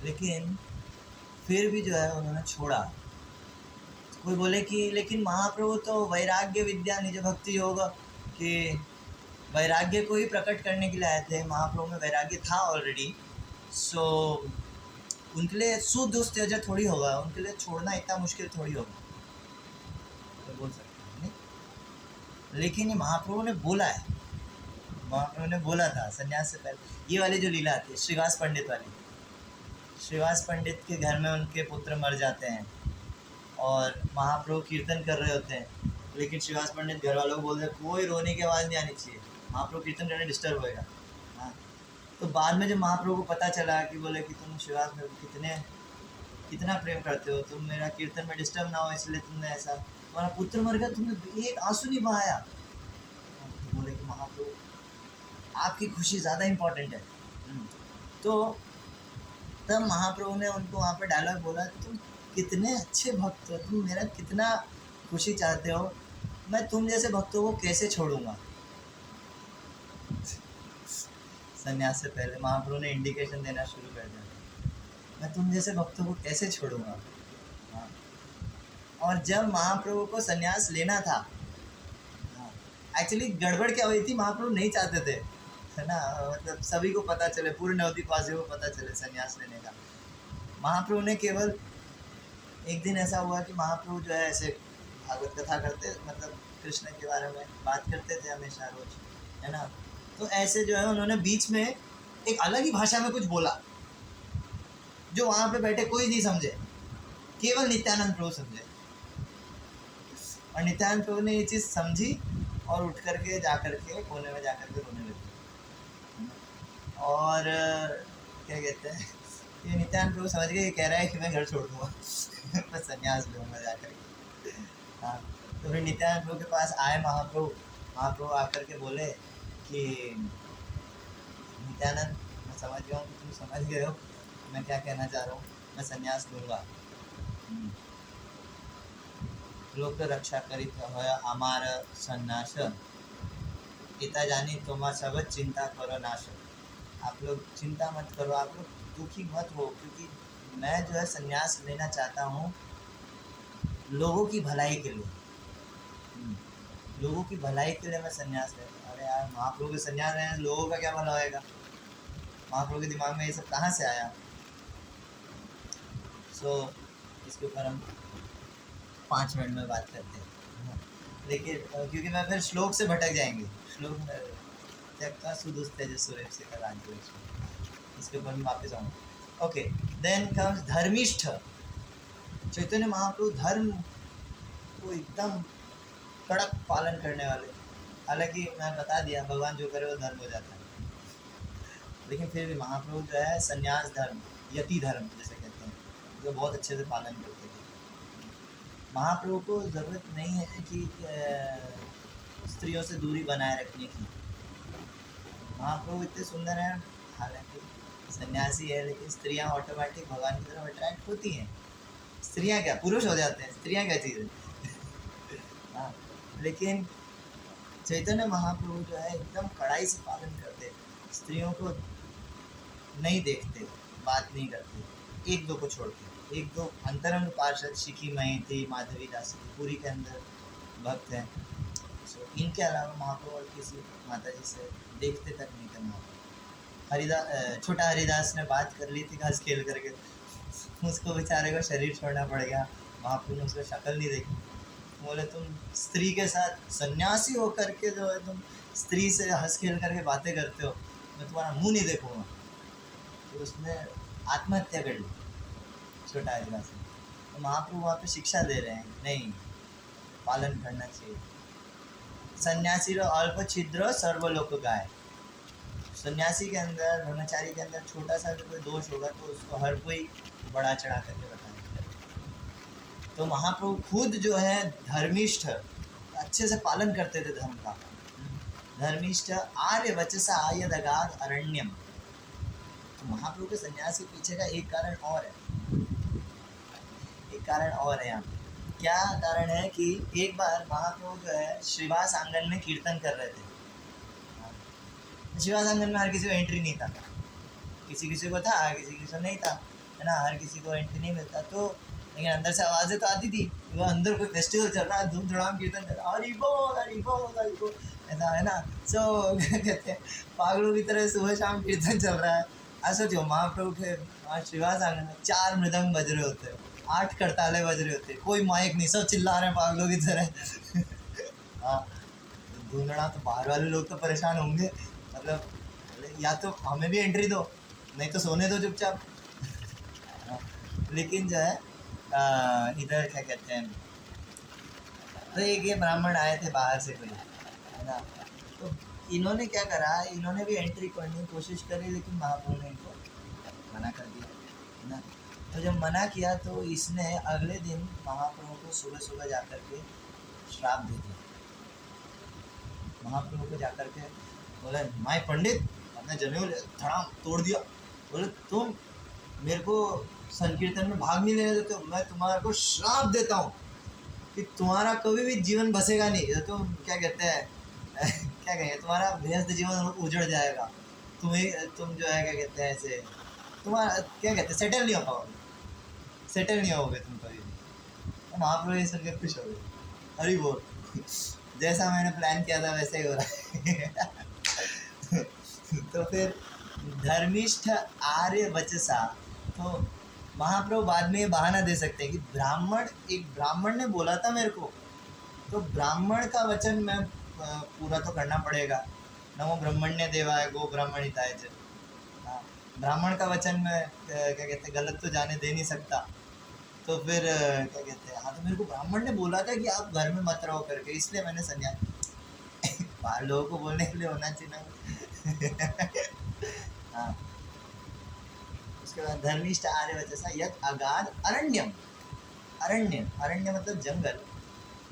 लेकिन फिर भी जो है उन्होंने छोड़ा। कोई बोले कि लेकिन महाप्रभु तो वैराग्य विद्या निज भक्ति योग, कि वैराग्य को ही प्रकट करने के लिए आए थे, महाप्रभु में वैराग्य था ऑलरेडी। सो उनके लिए सुदुस्त्यज थोड़ी होगा, उनके लिए छोड़ना इतना मुश्किल थोड़ी होगा, तो बोल सकते हैं नहीं। लेकिन ये महाप्रभु ने बोला है, महाप्रभु ने बोला था संन्यास से पहले। ये वाली जो लीला आती है श्रीवास पंडित वाली, श्रीवास पंडित के घर में उनके पुत्र मर जाते हैं और महाप्रभु कीर्तन कर रहे होते हैं, लेकिन श्रीवास पंडित घर वालों को बोलते हैं कोई रोने की आवाज़ नहीं आनी चाहिए, महाप्रभु कीर्तन करने डिस्टर्ब होएगा। हाँ, तो बाद में जब महाप्रभु को पता चला कि बोले कि तुम श्रीवास में कितना प्रेम करते हो, तुम मेरा कीर्तन में डिस्टर्ब ना हो इसलिए तुमने ऐसा, तुम्हारा पुत्र मर गया, तुमने एक आंसू नहीं बहाया। तो बोले कि महाप्रभु आपकी खुशी ज़्यादा इम्पोर्टेंट है। तो तब महाप्रभु ने उनको वहाँ पे डायलॉग बोला, तुम कितने अच्छे भक्त हो, तुम मेरा कितना खुशी चाहते हो, मैं तुम जैसे भक्तों को कैसे छोड़ूंगा। संन्यास से पहले महाप्रभु ने इंडिकेशन देना शुरू कर दिया, मैं तुम जैसे भक्तों को कैसे छोड़ूंगा। हाँ, और जब महाप्रभु को संन्यास लेना था, एक्चुअली गड़बड़ क्या हुई थी, महाप्रभु नहीं चाहते थे, है ना, मतलब सभी को पता चले, पूरे नवद्वीपवासियों को पता चले संन्यास लेने का। महाप्रभु ने केवल एक दिन ऐसा हुआ कि महाप्रभु जो है ऐसे भागवत कथा करते, मतलब कृष्ण के बारे में बात करते थे हमेशा रोज, है ना। तो ऐसे जो है उन्होंने बीच में एक अलग ही भाषा में कुछ बोला जो वहाँ पे बैठे कोई नहीं समझे, केवल नित्यानंद प्रभु समझे। और नित्यानंद प्रभु ने ये चीज़ समझी और उठ करके जा करके कोने में जा करके रोने लगे। और क्या कहते हैं, ये नित्यानंद प्रभु समझ गए, ये कह रहा है कि मैं घर छोड़ दूँगा मैं संन्यास लूँगा जा करके। हाँ, तो फिर नित्यानंद प्रभु के पास आए महाप्रभु आकर के बोले कि नित्यानंद, मैं समझ गया हूँ कि तुम समझ गए हो मैं क्या कहना चाह रहा हूँ, मैं संन्यास लूँगा। लोक रक्षा करित है हमार सन्यास, पिता जानी तुम्हारा सब चिंता करो नाश। आप लोग चिंता मत करो, आप लोग दुखी मत हो, क्योंकि मैं जो है संन्यास लेना चाहता हूँ लोगों की भलाई के लिए, लोगों की भलाई के लिए मैं संन्यास ले। अरे यार, महाप्रभु के संन्यास लेने से लोगों का क्या भला होएगा? महाप्रभु के दिमाग में ये सब कहाँ से आया? इसके ऊपर हम 5 मिनट में बात करते हैं, लेकिन क्योंकि मैं फिर श्लोक से भटक जाएंगे। श्लोक में त्यक्त्वा सुदुस्त्यज सुरेप्सित राज्य, इसके ऊपर मैं वापस आऊँगा। ओके, देन कम्स धर्मिष्ठ। चैतन्य महाप्रभु धर्म को एकदम कड़क पालन करने वाले। हालांकि मैं बता दिया भगवान जो करे वो धर्म हो जाता है, लेकिन फिर भी महाप्रभु जो है संन्यास धर्म, यति धर्म जैसे कहते हैं, जो बहुत अच्छे से पालन करते थे। महाप्रभु को ज़रूरत नहीं है कि स्त्रियों से दूरी बनाए रखने की। महाप्रभु इतने सुंदर हैं, हालांकि सन्यासी है, लेकिन स्त्रियां ऑटोमेटिक भगवान की तरफ अट्रैक्ट होती हैं। स्त्रियां क्या, पुरुष हो जाते हैं, स्त्रियां क्या चीज़ है। हाँ, लेकिन चैतन्य महाप्रभु जो है एकदम कड़ाई से पालन करते, स्त्रियों को नहीं देखते, बात नहीं करते, एक दो को छोड़ के। एक दो अंतरंग पार्षद शिखी मही, माधवी दासी, पूरी के अंदर भक्त हैं। सो इनके अलावा महाप्रभु और किसी माता जी से देखते तक नहीं थे महाप्रभु। छोटा हरिदास ने बात कर ली थी घास खेल करके, उसको बेचारे को शरीर छोड़ना पड़ गया। महाप्रभु ने उसको शक्ल नहीं देखी, बोले तुम स्त्री के साथ सन्यासी होकर के जो है तुम स्त्री से हंस खेल करके बातें करते हो, मैं तुम्हारा मुंह नहीं देखूंगा। तो उसने आत्महत्या कर ली छोटा हरिदास ने। तो महाप्रभु वहाँ पे शिक्षा दे रहे हैं, नहीं, पालन करना चाहिए। सन्यासी रो अल्प छिद्र सर्वलोक गाय। सन्यासी के अंदर, ब्रह्मचारी के अंदर छोटा सा भी कोई दोष होगा तो उसको हर कोई बड़ा चढ़ा करके बताएगा। तो महाप्रभु खुद जो है धर्मिष्ठ, अच्छे से पालन करते थे धर्म का। धर्मिष्ठ आर्य वचसा आयदगाद अरण्यम। तो महाप्रभु के सन्यास के पीछे का एक कारण और है, एक कारण और है यहाँ पे। क्या कारण है कि एक बार महाप्रभु जो है श्रीवास आंगन में कीर्तन कर रहे थे। श्रीवास आंगन में हर किसी को एंट्री नहीं था, किसी किसी को था, किसी किसी को नहीं था, है ना, हर किसी को एंट्री नहीं मिलता। तो लेकिन अंदर से आवाज़ें तो आती थी, वो अंदर कोई फेस्टिवल चल रहा है, धूम धड़ाम कीर्तन चल रहा है, हरि बोल हरि बोल हरि बोल, ऐसा, है ना। सो क्या कहते हैं, पागलों की तरह सुबह शाम कीर्तन चल रहा है। ऐसा जो महाप्रभु के वहाँ श्रीवास आंगन में 4 मृदंग बज रहे होते हैं, 8 करताले बज रहे होते, कोई माइक नहीं, सब चिल्ला रहे हैं पागलों की तरह। हाँ, धूमधड़ा तो बाहर वाले लोग तो परेशान होंगे, मतलब या तो हमें भी एंट्री दो, नहीं तो सोने दो चुपचाप। लेकिन जो है इधर क्या कहते हैं, तो एक ये ब्राह्मण आए थे बाहर से कोई, है ना, तो इन्होंने क्या करा, इन्होंने भी एंट्री करने की कोशिश करी, लेकिन महाप्रभु ने इनको मना कर दिया, है ना। तो जब मना किया तो इसने अगले दिन महाप्रभु को सुबह सुबह जाकर के श्राप दे दिया। महाप्रभु को जाकर के बोले, माय पंडित, अपने जनेऊ धड़ाम तोड़ दिया, बोले तुम मेरे को संकीर्तन में भाग नहीं लेने देते हो, मैं तुम्हारे को श्राप देता हूँ कि तुम्हारा कभी भी जीवन बसेगा नहीं, तुम क्या कहते हैं क्या कहें, तुम्हारा गृहस्थ जीवन उजड़ जाएगा, तुम जो है क्या कहते हैं ऐसे, तुम्हारा क्या कहते हैं, सेटल नहीं हो पाओगे, सेटल नहीं होगे तुम कभी भी। तो महाप्रभु ये सुन के खुश हो गए, हरि बोल, जैसा मैंने प्लान किया था वैसे ही हो रहा है। तो फिर धर्मिष्ठ आर्य वचसा, तो महाप्रभु बाद में ये बहाना दे सकते हैं कि एक ब्राह्मण ने बोला था मेरे को, तो ब्राह्मण का वचन मैं पूरा तो करना पड़ेगा। नमो ब्रह्मण्य देवाय गो ब्राह्मणिताय च। ब्राह्मण का वचन मैं क्या कहते हैं गलत तो जाने दे नहीं सकता। तो फिर क्या कहते हैं, हाँ, तो मेरे को ब्राह्मण ने बोला था कि आप घर में मत रहो करके, इसलिए मैंने संन्यास बाहर लोगों को बोलने के लिए होना चाहिए ना। हाँ, उसके बाद धर्मिष्ठ आर्य वचसा यद अगाध अरण्यम। अरण्य मतलब जंगल।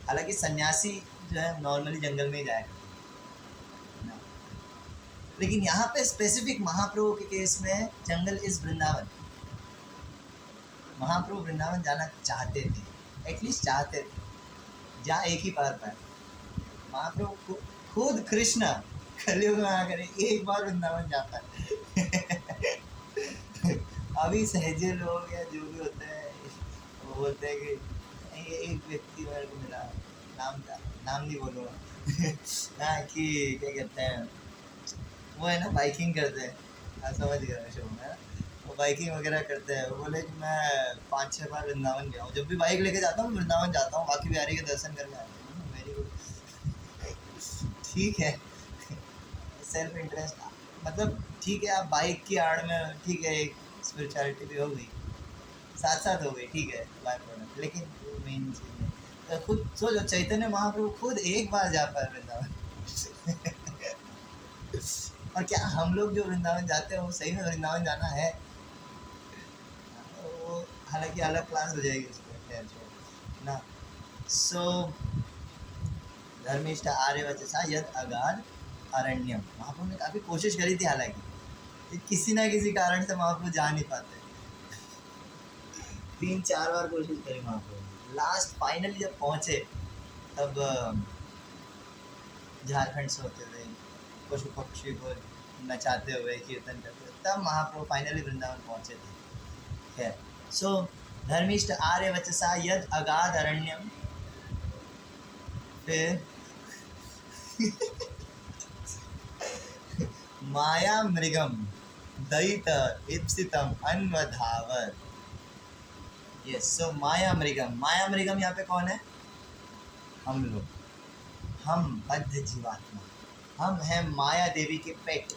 हालांकि सन्यासी जो है नॉर्मली जंगल में ही जाएगा, लेकिन यहाँ पे स्पेसिफिक महाप्रभु के केस में जंगल इज वृंदावन। महाप्रभु वृंदावन जाना चाहते थे, एटलीस्ट चाहते थे, जहाँ एक ही बार पाए। महाप्रभु खुद कृष्ण कलयुग में आकर एक बार वृंदावन जाता है। अभी सहजे लोग या जो भी होते हैं वो बोलते हैं कि ये एक व्यक्ति मेरे को मिला, नाम नहीं बोलूँगा। हाँ, कि क्या कहते हैं, वो है ना बाइकिंग करते हैं, हाँ समझ गया शो में, वो बाइकिंग वगैरह करते हैं। वो बोले कि मैं 5-6 बार वृंदावन गया हूँ, जब भी बाइक लेके जाता हूँ वृंदावन जाता हूँ, बाकी बिहारी के दर्शन करके आता हूँ। वेरी गुड, ठीक है। सेल्फ इंटरेस्ट, मतलब ठीक है, आप बाइक की आड़ में ठीक है, एक स्पिरिचुअलिटी भी हो गई, साथ साथ हो गई, ठीक है, बाय प्रोडक्ट, लेकिन मेन चीज़ है तो खुद सोचो, चैतन्य महाप्रभु खुद एक बार जा पाए वृंदावन। और क्या हम लोग जो वृंदावन जाते हैं वो सही में वृंदावन जाना है? वो हालांकि अलग क्लास हो जाएगी उस पर, खैर छोड़ ना। सो धर्मिष्ठ आर्यवचसा यद अगाध अरण्यम, महाप्रभु ने काफ़ी कोशिश करी थी, हालांकि किसी ना किसी कारण से महाप्रभु जा नहीं पाते, 3-4 बार कोशिश करी महाप्रभु। लास्ट फाइनली जब पहुँचे तब झारखंड से होते हुए पशु पक्षी को नचाते हुए कीर्तन करते हुए तब महाप्रभु फाइनली वृंदावन पहुँचे थे। खैर, सो धर्मिष्ठ आर्यवचसा यद अगाध अरण्यम, फिर माया मृगम दयित इप्सितम अन्वधावर। यस, सो माया मृगम यहाँ पे कौन है? हम लोग, हम बद्ध जीवात्मा, हम हैं माया देवी के पेट,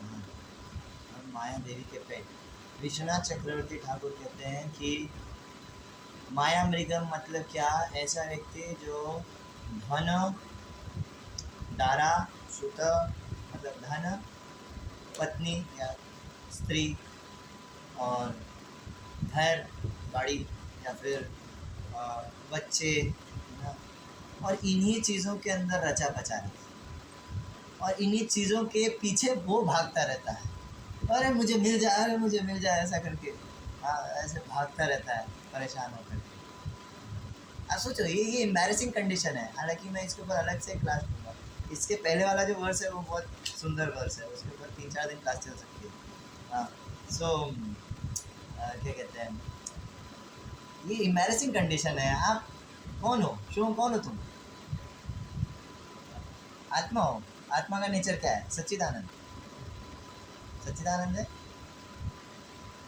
हम माया देवी के पेट। विश्वनाथ चक्रवर्ती ठाकुर कहते हैं कि माया मृगम मतलब क्या? ऐसा व्यक्ति जो धन, दारा, सुत मतलब धन, पत्नी या स्त्री, और घर, गाड़ी, या फिर बच्चे, और इन्हीं चीज़ों के अंदर रचा बचा रहता है, और इन्हीं चीज़ों के पीछे वो भागता रहता है, अरे मुझे मिल जाए, अरे मुझे मिल जाए, ऐसा करके, हाँ ऐसे भागता रहता है परेशान होकर के। आप सोचो, ये एम्बैरेसिंग कंडीशन है। हालांकि मैं इसके ऊपर अलग से क्लास दूंगा। इसके पहले वाला जो वर्स है वो बहुत सुंदर वर्स है, उसके ऊपर 3-4 दिन क्लास चल सकती है। हाँ, सो क्या कहते हैं, ये एम्बैरेसिंग कंडीशन है। आप कौन हो? शिव कौन हो तुम? आत्मा हो। आत्मा का नेचर क्या है? सच्चिदानंद। सच्चिदानंद है,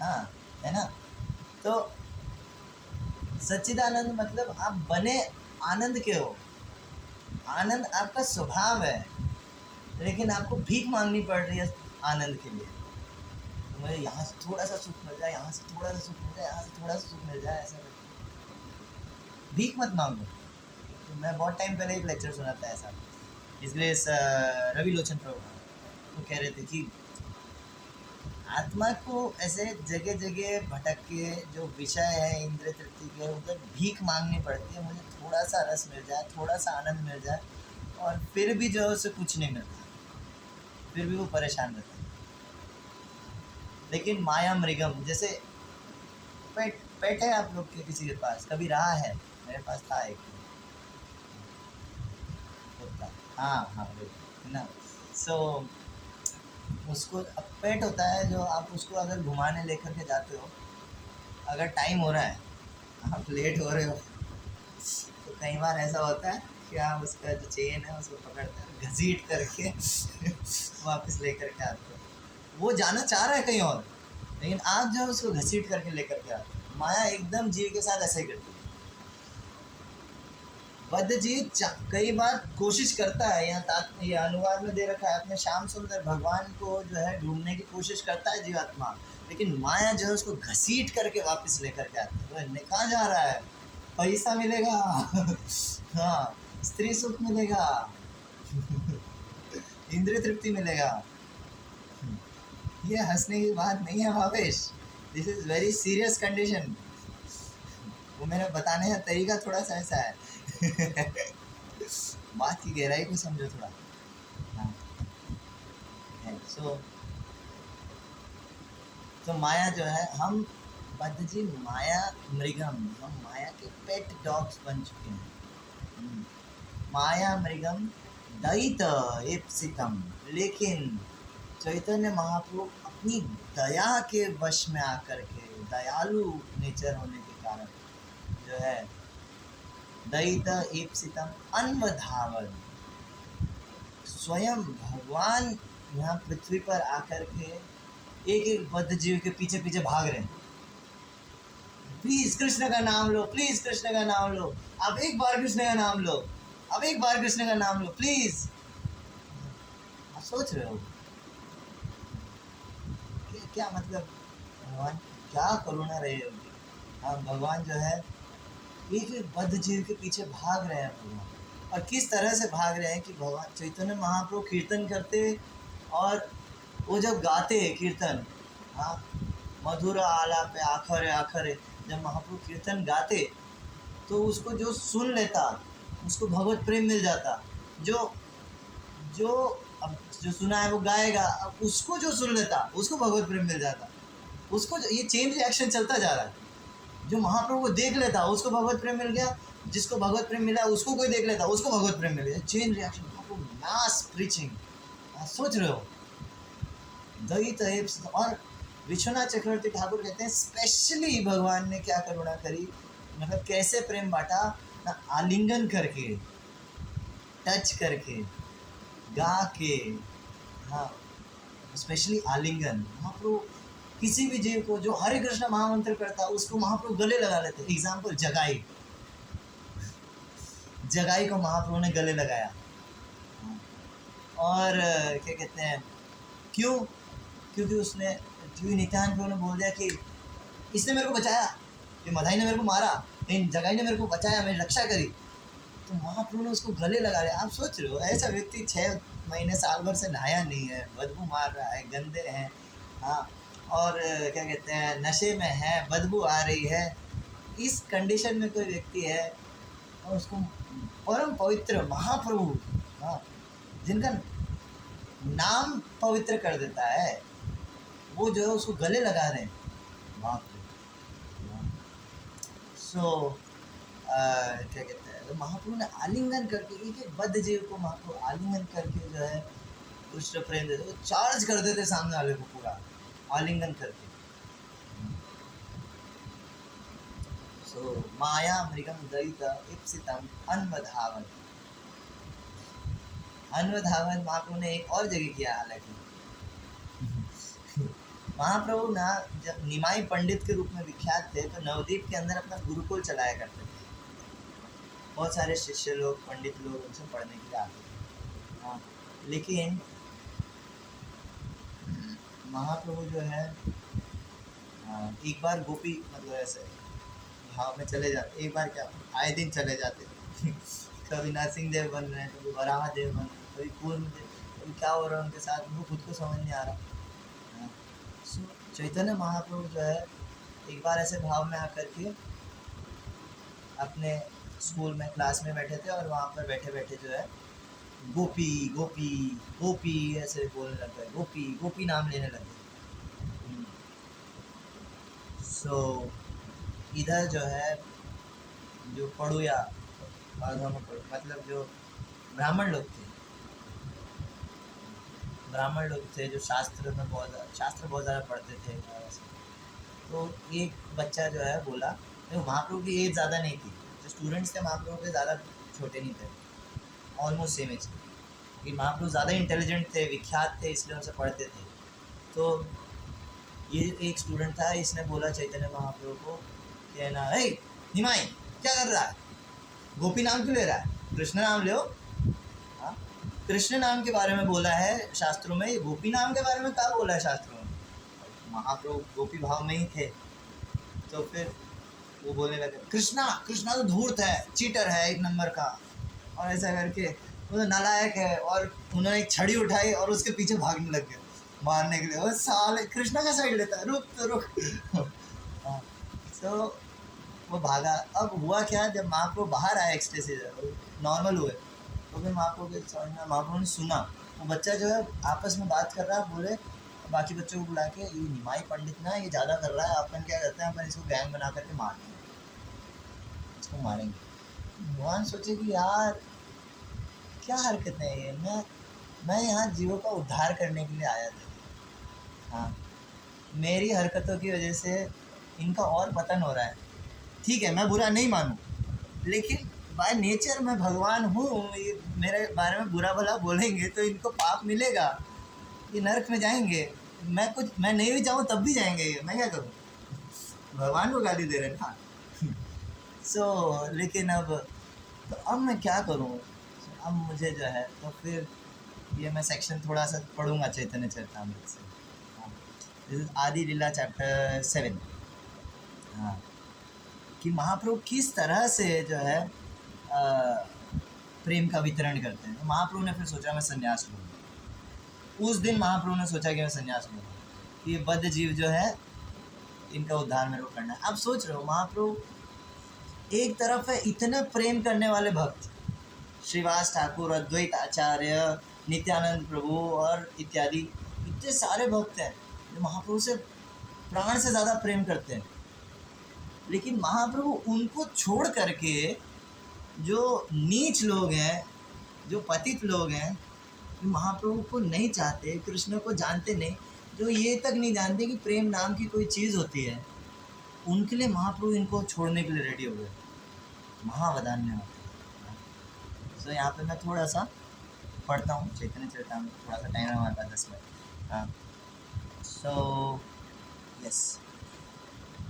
हाँ, है ना? तो सच्चिदानंद मतलब आप बने आनंद के हो, आनंद आपका स्वभाव है, लेकिन आपको भीख मांगनी पड़ रही है आनंद के लिए। तो मुझे यहाँ से थोड़ा सा सुख मिल जाए, यहाँ से थोड़ा सा सुख मिल जाए, यहाँ से थोड़ा सा सुख मिल जाए, ऐसा भीख मत मांगो। तो मैं बहुत टाइम पहले एक लेक्चर सुना था ऐसा, इसलिए रवि लोचन प्रभु वो कह रहे थे कि आत्मा को ऐसे जगह जगह भटक के जो विषय है इंद्रिय तृप्ति के, उधर भीख मांगनी पड़ती है, मुझे थोड़ा सा रस मिल जाए, थोड़ा सा आनंद मिल जाए, और फिर भी जो है उसे कुछ नहीं मिलता, फिर भी वो परेशान रहता है। लेकिन माया मृगम, जैसे पेट है आप लोग के किसी के पास, कभी रहा है? मेरे पास था एक कुत्ता, हाँ ना। सो उसको पेट होता है जो आप उसको अगर घुमाने लेकर के जाते हो, अगर टाइम हो रहा है, आप लेट हो रहे हो, तो कई बार ऐसा होता है कि आप उसका जो चेन है उसको पकड़ते हैं, घसीट करके वापस लेकर के आते हो। वो जाना चाह रहा है कहीं और, लेकिन आप जो उसको घसीट करके लेकर के आते हो। माया एकदम जीव के साथ ऐसे ही करती है। बद्ध जीव कई बार कोशिश करता है, ये अनुवाद में दे रखा है, अपने श्याम सुंदर भगवान को जो है ढूंढने की कोशिश करता है जीवात्मा, लेकिन माया जो है उसको घसीट करके वापस लेकर के आती है। तो कहाँ जा रहा है? पैसा मिलेगा हाँ, स्त्री सुख मिलेगा इंद्रिय तृप्ति मिलेगा। ये हंसने की बात नहीं है Bhavesh, this is very serious condition. वो मेरा बताने का तरीका थोड़ा सा ऐसा है बात की गहराई को समझो थोड़ा। हाँ, तो माया जो है, हम बद्ध जी माया मृगम, हम माया के पेट डॉग्स बन चुके हैं। माया मृगम दयित इप्सितम, लेकिन चैतन्य महाप्रभु अपनी दया के वश में आकर के, दयालु नेचर होने के कारण जो है, दयित इप्सितम अन्वधावन, स्वयं भगवान यहाँ पृथ्वी पर आकर के एक एक बद्ध जीव के पीछे पीछे भाग रहे हैं। प्लीज कृष्ण का नाम लो, प्लीज कृष्ण का नाम लो, अब एक बार कृष्ण का नाम लो, अब एक बार कृष्ण का नाम लो प्लीज। आप सोच रहे हो क्या मतलब भगवान क्या करुणा रही होगी। हाँ, भगवान जो है एक एक बद्ध जीव के पीछे भाग रहे हैं भगवान, और किस तरह से भाग रहे हैं कि भगवान चैतन्य महाप्रभु कीर्तन करते, और वो जब गाते कीर्तन, हाँ, मधुर आलापे आखरे आखरे, जब महाप्रभु कीर्तन गाते तो उसको जो सुन लेता उसको भगवत प्रेम मिल जाता। जो जो अब जो सुना है वो गाएगा, अब उसको जो सुन लेता उसको भगवत प्रेम मिल जाता। उसको ये चेन रिएक्शन चलता जा रहा है। जो महाप्रभु को देख लेता उसको भगवत प्रेम मिल गया, जिसको भगवत प्रेम मिला उसको कोई देख लेता उसको भगवत प्रेम मिल गया। चेन रिएक्शन, महाप्रभु मास प्रीचिंग, सोच रहे हो दही तहेब। और विश्वनाथ चक्रवर्ती ठाकुर कहते हैं स्पेशली भगवान ने क्या करुणा करी, मतलब कैसे प्रेम बांटा ना, आलिंगन करके, टच करके, गा के, हाँ स्पेशली आलिंगन। महाप्रभु किसी भी जीव को जो हरे कृष्ण महामंत्र करता उसको महाप्रभु गले लगा लेते। एग्जाम्पल जगाई, जगाई को महाप्रभु ने गले लगाया। और क्या कहते हैं, क्यों? क्योंकि उसने, क्योंकि नित्यानंद प्रभु ने बोल दिया कि इसने मेरे को बचाया, ये मधाई ने मेरे को मारा, इन जगाई ने मेरे को बचाया, मेरी रक्षा करी, तो महाप्रभु ने उसको गले लगा लिया। आप सोच रहे हो ऐसा व्यक्ति 6 महीने साल भर से नहाया नहीं है, बदबू मार रहा है, गंदे हैं, हाँ, और क्या कहते हैं नशे में है, बदबू आ रही है, इस कंडीशन में कोई व्यक्ति है और उसको परम पवित्र महाप्रभु, हाँ, जिनका नाम पवित्र कर देता है, वो जो है उसको गले लगा रहे हैं। बाप रे। सो क्या कहते हैं, तो महाप्रभु ने आलिंगन करके, एक बद्ध जीव को महाप्रभु आलिंगन करके जो है कृष्ण प्रेम देते, वो चार्ज कर देते सामने वाले को पूरा आलिंगन करके। सो माया मृगम दयित इप्सितम अन्वधावन, अन्वधावन महाप्रभु ने एक और जगह किया। हालांकि महाप्रभु ना जब निमाई पंडित के रूप में विख्यात थे तो नवद्वीप के अंदर अपना गुरुकुल चलाया करते थे। बहुत सारे शिष्य लोग, पंडित लोग उनसे पढ़ने के लिए आते थे, हाँ, लेकिन महाप्रभु जो है एक बार गोपी, मतलब ऐसे भाव में चले जाते, एक बार क्या आए दिन चले जाते कभी नरसिंह देव बन रहे हैं, कभी वराह देव बन रहे हैं, कभी पूर्ण देव, कभी क्या हो रहा है उनके साथ, उनको खुद को समझ नहीं आ रहा। चैतन्य महाप्रभु जो है एक बार ऐसे भाव में आकर के अपने स्कूल में क्लास में बैठे थे और वहाँ पर बैठे बैठे जो है गोपी गोपी गोपी ऐसे बोलने लग गए, गोपी गोपी नाम लेने लग गए। सो इधर जो है जो पढ़ुया, मतलब जो ब्राह्मण लोग थे, ब्राह्मण लोग थे जो शास्त्र बहुत ज़्यादा पढ़ते थे, तो एक बच्चा जो है बोला, देखो महाप्रभु की एज ज़्यादा नहीं थी, जो स्टूडेंट्स थे महाप्रभु के ज़्यादा छोटे नहीं थे, ऑलमोस्ट सेम एज, लेकिन महाप्रभु ज़्यादा इंटेलिजेंट थे, विख्यात थे, इसलिए उनसे पढ़ते थे। तो ये एक स्टूडेंट था, इसने बोला चैतन्य महाप्रभु को कि ना, हे निमाई क्या कर रहा है, गोपी नाम क्यों ले रहा है, कृष्ण नाम लो। हाँ, कृष्ण नाम के बारे में बोला है शास्त्रों में, ये गोपी नाम के बारे में क्या बोला है शास्त्रों में। महाप्रभु गोपी भाव में ही थे, तो फिर वो बोलने लगे कृष्णा, कृष्णा तो धूर्त है, चीटर है एक नंबर का, और ऐसा करके वो तो नालायक है, और उन्होंने एक छड़ी उठाई और उसके पीछे भागने लग गए मारने के लिए। वो साले कृष्णा का साइड लेता है, रुक तो रुक। तो वो भागा। अब हुआ क्या, जब महाप्रभु बाहर आए एक्सटेसी नॉर्मल हुए, तो फिर महाप्रभु के समझना, महाप्रभु ने सुना वो बच्चा जो है आपस में बात कर रहा है, बोले बाकी बच्चों को बुला के, ये निमाई पंडित ना ये ज़्यादा कर रहा है, अपन क्या करते हैं, अपन इसको गैंग बना करके मार देंगे, इसको मारेंगे। भगवान सोचे कि यार क्या हरकतें हैं ये, मैं यहाँ जीवों का उद्धार करने के लिए आया था, हाँ, मेरी हरकतों की वजह से इनका और पतन हो रहा है। ठीक है, मैं बुरा नहीं मानूँ, लेकिन बाय नेचर मैं भगवान हूँ, ये मेरे बारे में बुरा भला बोलेंगे तो इनको पाप मिलेगा, ये नरक में जाएंगे, मैं नहीं भी चाहूँ तब भी जाएंगे ये, मैं क्या करूँ, भगवान को गाली दे रहे हैं ना। सो लेकिन अब मैं क्या करूँ, अब मुझे जो है, तो फिर ये मैं सेक्शन थोड़ा सा पढ़ूंगा चैतन्य चरितामृत से। दिस इज आदि लीला चैप्टर 7। हाँ, कि महाप्रभु किस तरह से जो है प्रेम का वितरण करते हैं। तो महाप्रभु ने फिर सोचा मैं संन्यास लूँगा। उस दिन महाप्रभु ने सोचा कि मैं संन्यास लूँगा, कि ये बद्ध जीव जो है इनका उद्धार मेरे को करना है। आप सोच रहे हो महाप्रभु एक तरफ है इतने प्रेम करने वाले भक्त, श्रीवास ठाकुर, अद्वैत आचार्य, नित्यानंद प्रभु और इत्यादि, इतने सारे भक्त हैं जो महाप्रभु से प्राण से ज़्यादा प्रेम करते हैं। लेकिन महाप्रभु उनको छोड़ करके जो नीच लोग हैं, जो पतित लोग हैं, जो महाप्रभु को नहीं चाहते, कृष्ण को जानते नहीं, जो ये तक नहीं जानते कि प्रेम नाम की कोई चीज़ होती है, उनके लिए महाप्रभु इनको छोड़ने के लिए रेडी हो गए। महावदान्य होते हैं। तो यहाँ पे मैं थोड़ा सा पढ़ता हूँ चैतन्य चरितामृत, थोड़ा सा टाइम है हमारे पास 10 मिनट। हाँ, सो यस,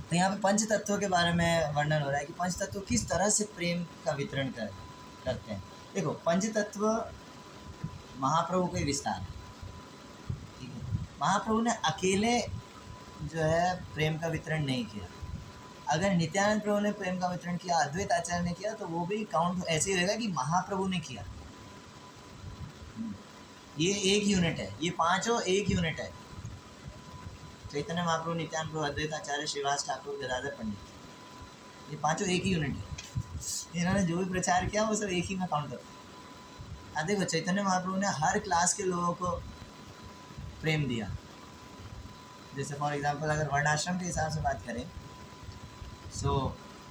तो यहाँ पे पंच तत्वों के बारे में वर्णन हो रहा है कि पंच तत्व किस तरह से प्रेम का वितरण करते हैं। देखो, पंच तत्व महाप्रभु का विस्तार है, ठीक है। महाप्रभु ने अकेले जो है प्रेम का वितरण नहीं किया। अगर नित्यानंद प्रभु ने प्रेम का वितरण किया, अद्वैत आचार्य ने किया, तो वो भी काउंट ऐसे ही होगा कि महाप्रभु ने किया। ये एक यूनिट है, ये पांचों एक यूनिट है। चैतन्य महाप्रभु, नित्यानंद प्रभु, अद्वैत आचार्य, श्रीवास ठाकुर, गदाधर पंडित, ये पांचों एक ही यूनिट है। इन्होंने जो भी प्रचार किया वो सब एक ही में काउंट करता है। देखो, चैतन्य महाप्रभु ने हर क्लास के लोगों को प्रेम दिया। जैसे फॉर एग्जांपल अगर वर्णाश्रम के हिसाब से बात करें, सो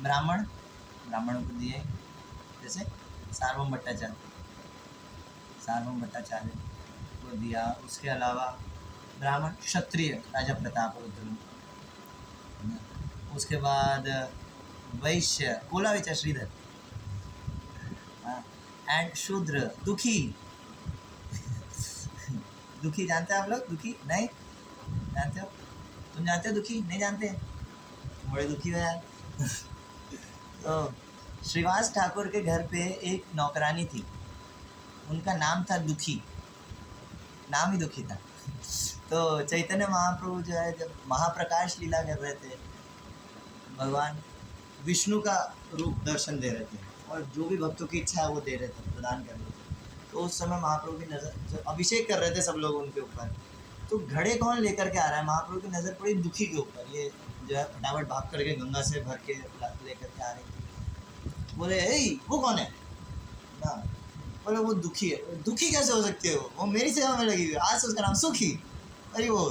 ब्राह्मणों को दिए, जैसे सार्वभौम भट्टाचार्य को दिया। उसके अलावा ब्राह्मण क्षत्रिय राजा प्रताप रुद्र, उसके बाद वैश्य कोलाविचा श्रीधर, एंड शूद्र दुखी। दुखी जानते हैं आप लोग? दुखी नहीं जानते हो? तुम जानते हो दुखी? नहीं जानते? बड़े दुखी हो यार। तो श्रीवास ठाकुर के घर पे एक नौकरानी थी, उनका नाम था दुखी, नाम ही दुखी था। तो चैतन्य महाप्रभु जो है जब महाप्रकाश लीला कर रहे थे, भगवान विष्णु का रूप दर्शन दे रहे थे और जो भी भक्तों की इच्छा है वो दे रहे थे, प्रदान कर रहे थे। तो उस समय महाप्रभु की नज़र, जब अभिषेक कर रहे थे सब लोग उनके ऊपर, तो घड़े कौन लेकर के आ रहा है? महाप्रभु की नज़र पड़ी दुखी के ऊपर। ये जो है फटाफट भाग करके गंगा से भर के लेकर के आ रही थी। बोले, ए वो कौन है ना? बोले वो दुखी है। दुखी कैसे हो सकते हो? वो मेरी सेवा में लगी हुई है, आज से उसका नाम सुखी। अरे वो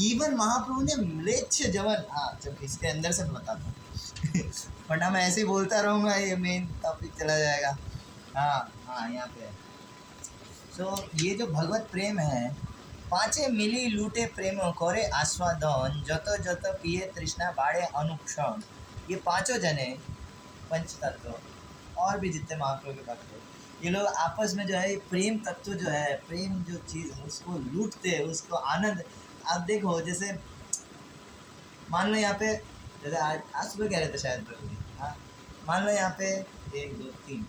इवन महाप्रभु ने म्लेच्छ जवन, हाँ जब इसके अंदर से बताता हूँ वरना मैं ऐसे ही बोलता रहूँगा, ये मेन टॉपिक चला जाएगा। हाँ यहाँ पे है। सो ये जो भगवत प्रेम है, पाँचे मिली लूटे प्रेम करे आस्वादन, जतो जतो पिए तृष्णा बाड़े अनुक्षण। ये पांचों जने पंच तत्व और भी जितने महाप्रभु के भक्त हैं, ये लोग आपस में जो है प्रेम तत्व जो है, प्रेम जो चीज़ है उसको लूटते हैं, उसको आनंद। आप देखो, जैसे मान लो यहाँ पे, जैसे आज सुबह कह रहे थे शायद प्रभु जी, हाँ मान लो यहाँ पे 1 2 3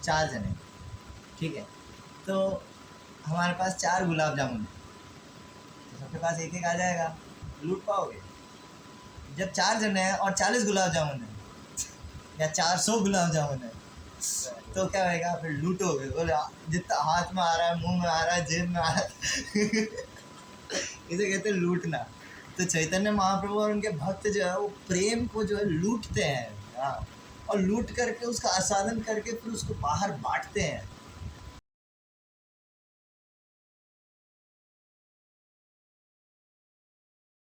4 जने, ठीक है। तो हमारे पास 4 गुलाब जामुन है, तो सबके पास एक एक आ जाएगा, लूट पाओगे? जब 4 जने हैं और 40 गुलाब जामुन है या 400 गुलाब जामुन है, तो क्या होगा? फिर लूटोगे। बोले जितना हाथ में आ रहा है, मुंह में आ रहा है, जेब में आ रहा है इसे कहते हैं लूटना। तो चैतन्य महाप्रभु और उनके भक्त जो है वो प्रेम को जो है लूटते हैं, हाँ, और लूट करके उसका आस्वादन करके फिर उसको बाहर बांटते हैं।